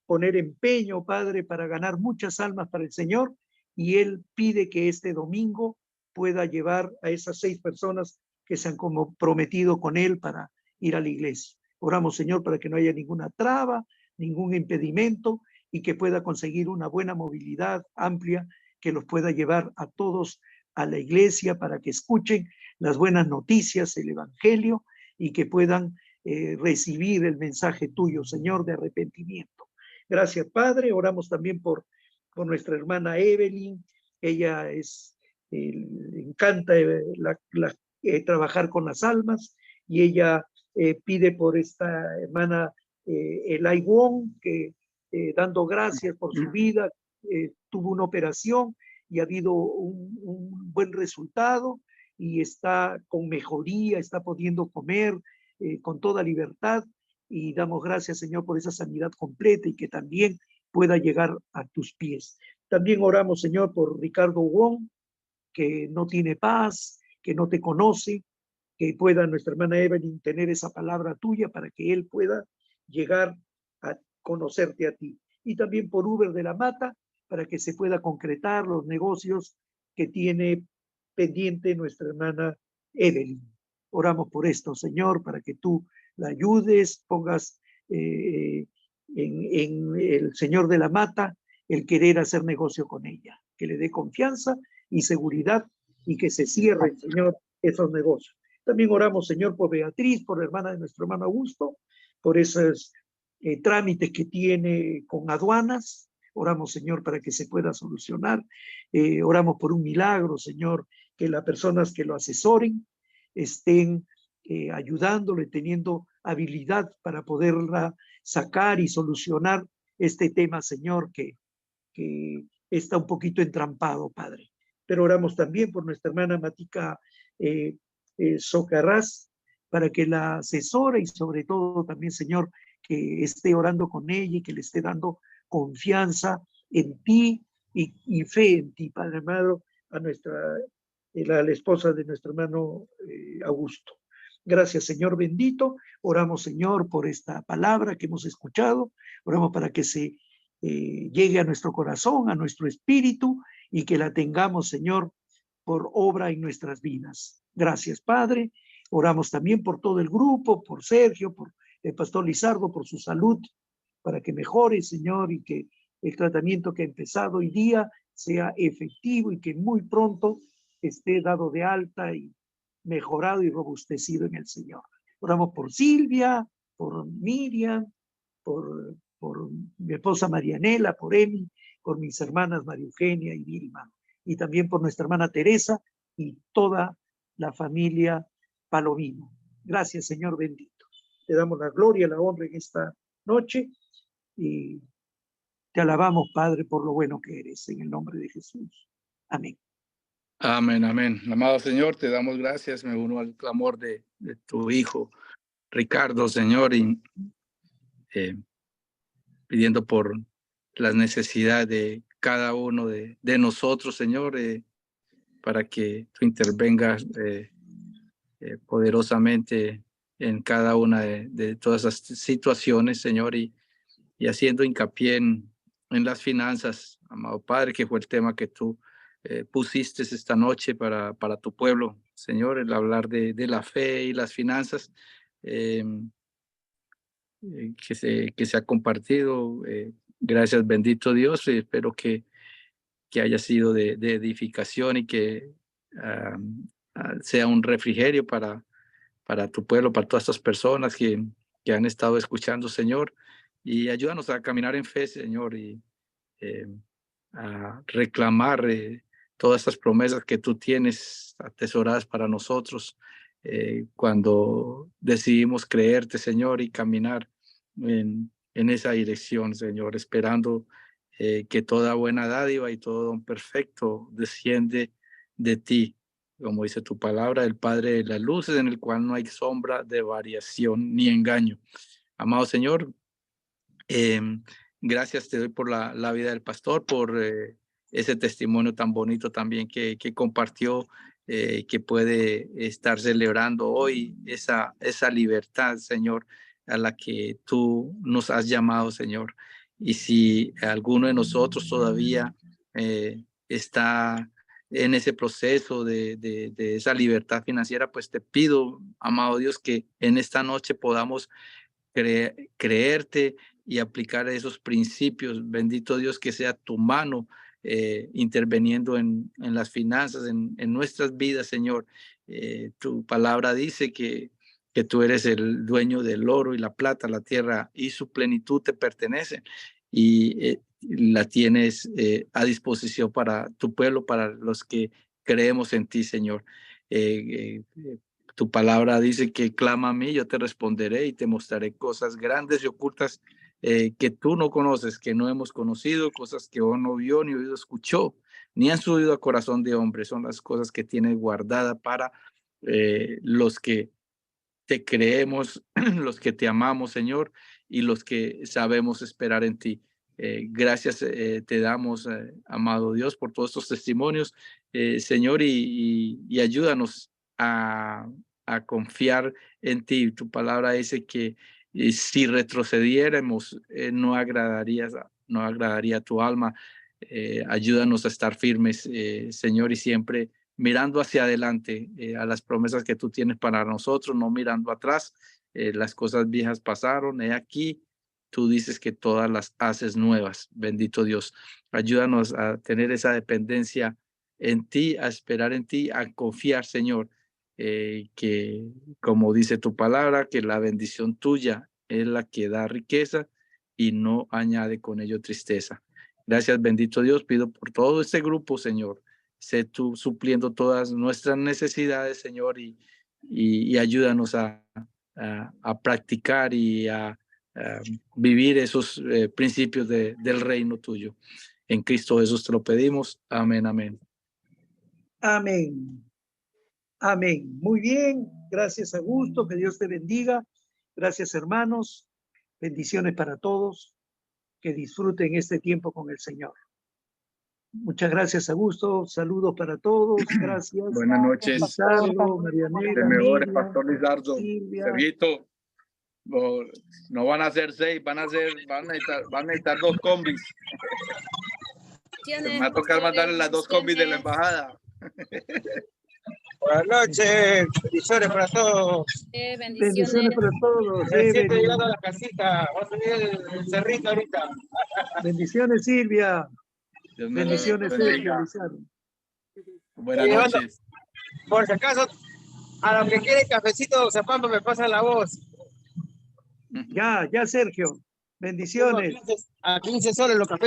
poner empeño, Padre, para ganar muchas almas para el Señor, y él pide que este domingo pueda llevar a esas 6 personas que se han comprometido con él para ir a la iglesia. Oramos, Señor, para que no haya ninguna traba, ningún impedimento y que pueda conseguir una buena movilidad amplia que los pueda llevar a todos a la iglesia para que escuchen las buenas noticias, el evangelio y que puedan recibir el mensaje tuyo, Señor, de arrepentimiento. Gracias, Padre. Oramos también por nuestra hermana Evelyn. Ella le encanta trabajar con las almas y ella pide por esta hermana Elay Wong, que dando gracias por su vida, tuvo una operación y ha habido un buen resultado y está con mejoría, está pudiendo comer con toda libertad y damos gracias, Señor, por esa sanidad completa y que también pueda llegar a tus pies. También oramos, Señor, por Ricardo Wong, que no tiene paz, que no te conoce, que pueda nuestra hermana Evelyn tener esa palabra tuya para que él pueda llegar a conocerte a ti. Y también por Uber de la Mata, para que se pueda concretar los negocios que tiene pendiente nuestra hermana Evelyn. Oramos por esto, Señor, para que tú la ayudes, pongas en el Señor de la Mata el querer hacer negocio con ella, que le dé confianza y seguridad y que se cierren, Señor, esos negocios. También oramos, Señor, por Beatriz, por la hermana de nuestro hermano Augusto, por esos trámites que tiene con aduanas. Oramos, Señor, para que se pueda solucionar. Oramos por un milagro, Señor, que las personas que lo asesoren estén ayudándole, teniendo habilidad para poderla sacar y solucionar este tema, Señor, que está un poquito entrampado, Padre. Pero oramos también por nuestra hermana Matica Socarrás, para que la asesore y sobre todo también, Señor, que esté orando con ella y que le esté dando confianza en ti y fe en ti, Padre amado, a la esposa de nuestro hermano Augusto. Gracias, Señor bendito. Oramos, Señor, por esta palabra que hemos escuchado. Oramos para que se llegue a nuestro corazón, a nuestro espíritu y que la tengamos, Señor, por obra en nuestras vidas. Gracias, Padre. Oramos también por todo el grupo, por Sergio, por el pastor Lizardo, por su salud, para que mejore, Señor, y que el tratamiento que ha empezado hoy día sea efectivo y que muy pronto esté dado de alta y mejorado y robustecido en el Señor. Oramos por Silvia, por Miriam, por mi esposa Marianela, por Emi, por mis hermanas María Eugenia y Vilma, y también por nuestra hermana Teresa y toda la familia Palomino. Gracias, Señor bendito. Te damos la gloria y la honra en esta noche y te alabamos, Padre, por lo bueno que eres, en el nombre de Jesús. Amén. Amén, amén. Amado Señor, te damos gracias. Me uno al clamor de tu hijo, Ricardo, Señor, y pidiendo por las necesidades de cada uno de nosotros, Señor, para que tú intervengas poderosamente en cada una de todas esas situaciones, Señor, y haciendo hincapié en las finanzas, amado Padre, que fue el tema que tú pusiste esta noche para tu pueblo, Señor, el hablar de la fe y las finanzas que se ha compartido. Gracias, bendito Dios. Espero que haya sido de edificación y que sea un refrigerio para tu pueblo, para todas estas personas que han estado escuchando, Señor. Y ayúdanos a caminar en fe, Señor, y a reclamar todas estas promesas que tú tienes atesoradas para nosotros cuando decidimos creerte, Señor, y caminar en esa dirección, Señor, esperando que toda buena dádiva y todo don perfecto desciende de ti, como dice tu palabra, el Padre de las luces, en el cual no hay sombra de variación ni engaño. Amado Señor, gracias te doy por la vida del pastor, por ese testimonio tan bonito también que compartió, que puede estar celebrando hoy esa libertad, Señor, a la que tú nos has llamado, Señor. Y si alguno de nosotros todavía está en ese proceso de esa libertad financiera, pues te pido, amado Dios, que en esta noche podamos creerte y aplicar esos principios. Bendito Dios, que sea tu mano interviniendo en las finanzas, en nuestras vidas, Señor. Tu palabra dice que tú eres el dueño del oro y la plata, la tierra y su plenitud te pertenecen, y la tienes a disposición para tu pueblo, para los que creemos en ti, Señor. Tu palabra dice que clama a mí, yo te responderé y te mostraré cosas grandes y ocultas que tú no conoces, que no hemos conocido, cosas que no vio, ni oído escuchó, ni han subido a corazón de hombre. Son las cosas que tienes guardada para los que te creemos, los que te amamos, Señor, y los que sabemos esperar en ti. Gracias te damos, amado Dios, por todos estos testimonios, Señor, y ayúdanos a confiar en ti. Tu palabra dice que si retrocediéramos, no agradaría a tu alma. Ayúdanos a estar firmes, Señor, y siempre mirando hacia adelante, a las promesas que tú tienes para nosotros, no mirando atrás. Las cosas viejas pasaron, he aquí, tú dices que todas las haces nuevas. Bendito Dios, ayúdanos a tener esa dependencia en ti, a esperar en ti, a confiar, Señor, que como dice tu palabra, que la bendición tuya es la que da riqueza y no añade con ello tristeza. Gracias, bendito Dios, pido por todo este grupo, Señor. Sé tú supliendo todas nuestras necesidades, Señor, y ayúdanos a practicar y a vivir esos principios del reino tuyo. En Cristo Jesús te lo pedimos. Amén, amén. Amén. Amén. Muy bien. Gracias, Augusto. Que Dios te bendiga. Gracias, hermanos. Bendiciones para todos. Que disfruten este tiempo con el Señor. Muchas gracias, Augusto. Saludos para todos. Gracias. Buenas noches. Lizardo, Marianela, Te mejores, Miriam, Pastor Lizardo. Silvia. Sergito, no van a ser 6, van a necesitar 2 combis. Me va a tocar mandarle las 2 combis de la embajada. Buenas noches, bendiciones para todos. Bendiciones para todos. Recién llegando a la casita, vamos a subir el cerrito ahorita. Bendiciones, Silvia. Dios me los Bendiciones, bendiga. Sergio. Buenas noches. Por si acaso, a los que quieren cafecito, Zapampa, me pasa la voz. Ya, Sergio. Bendiciones. A 15 soles los cafés.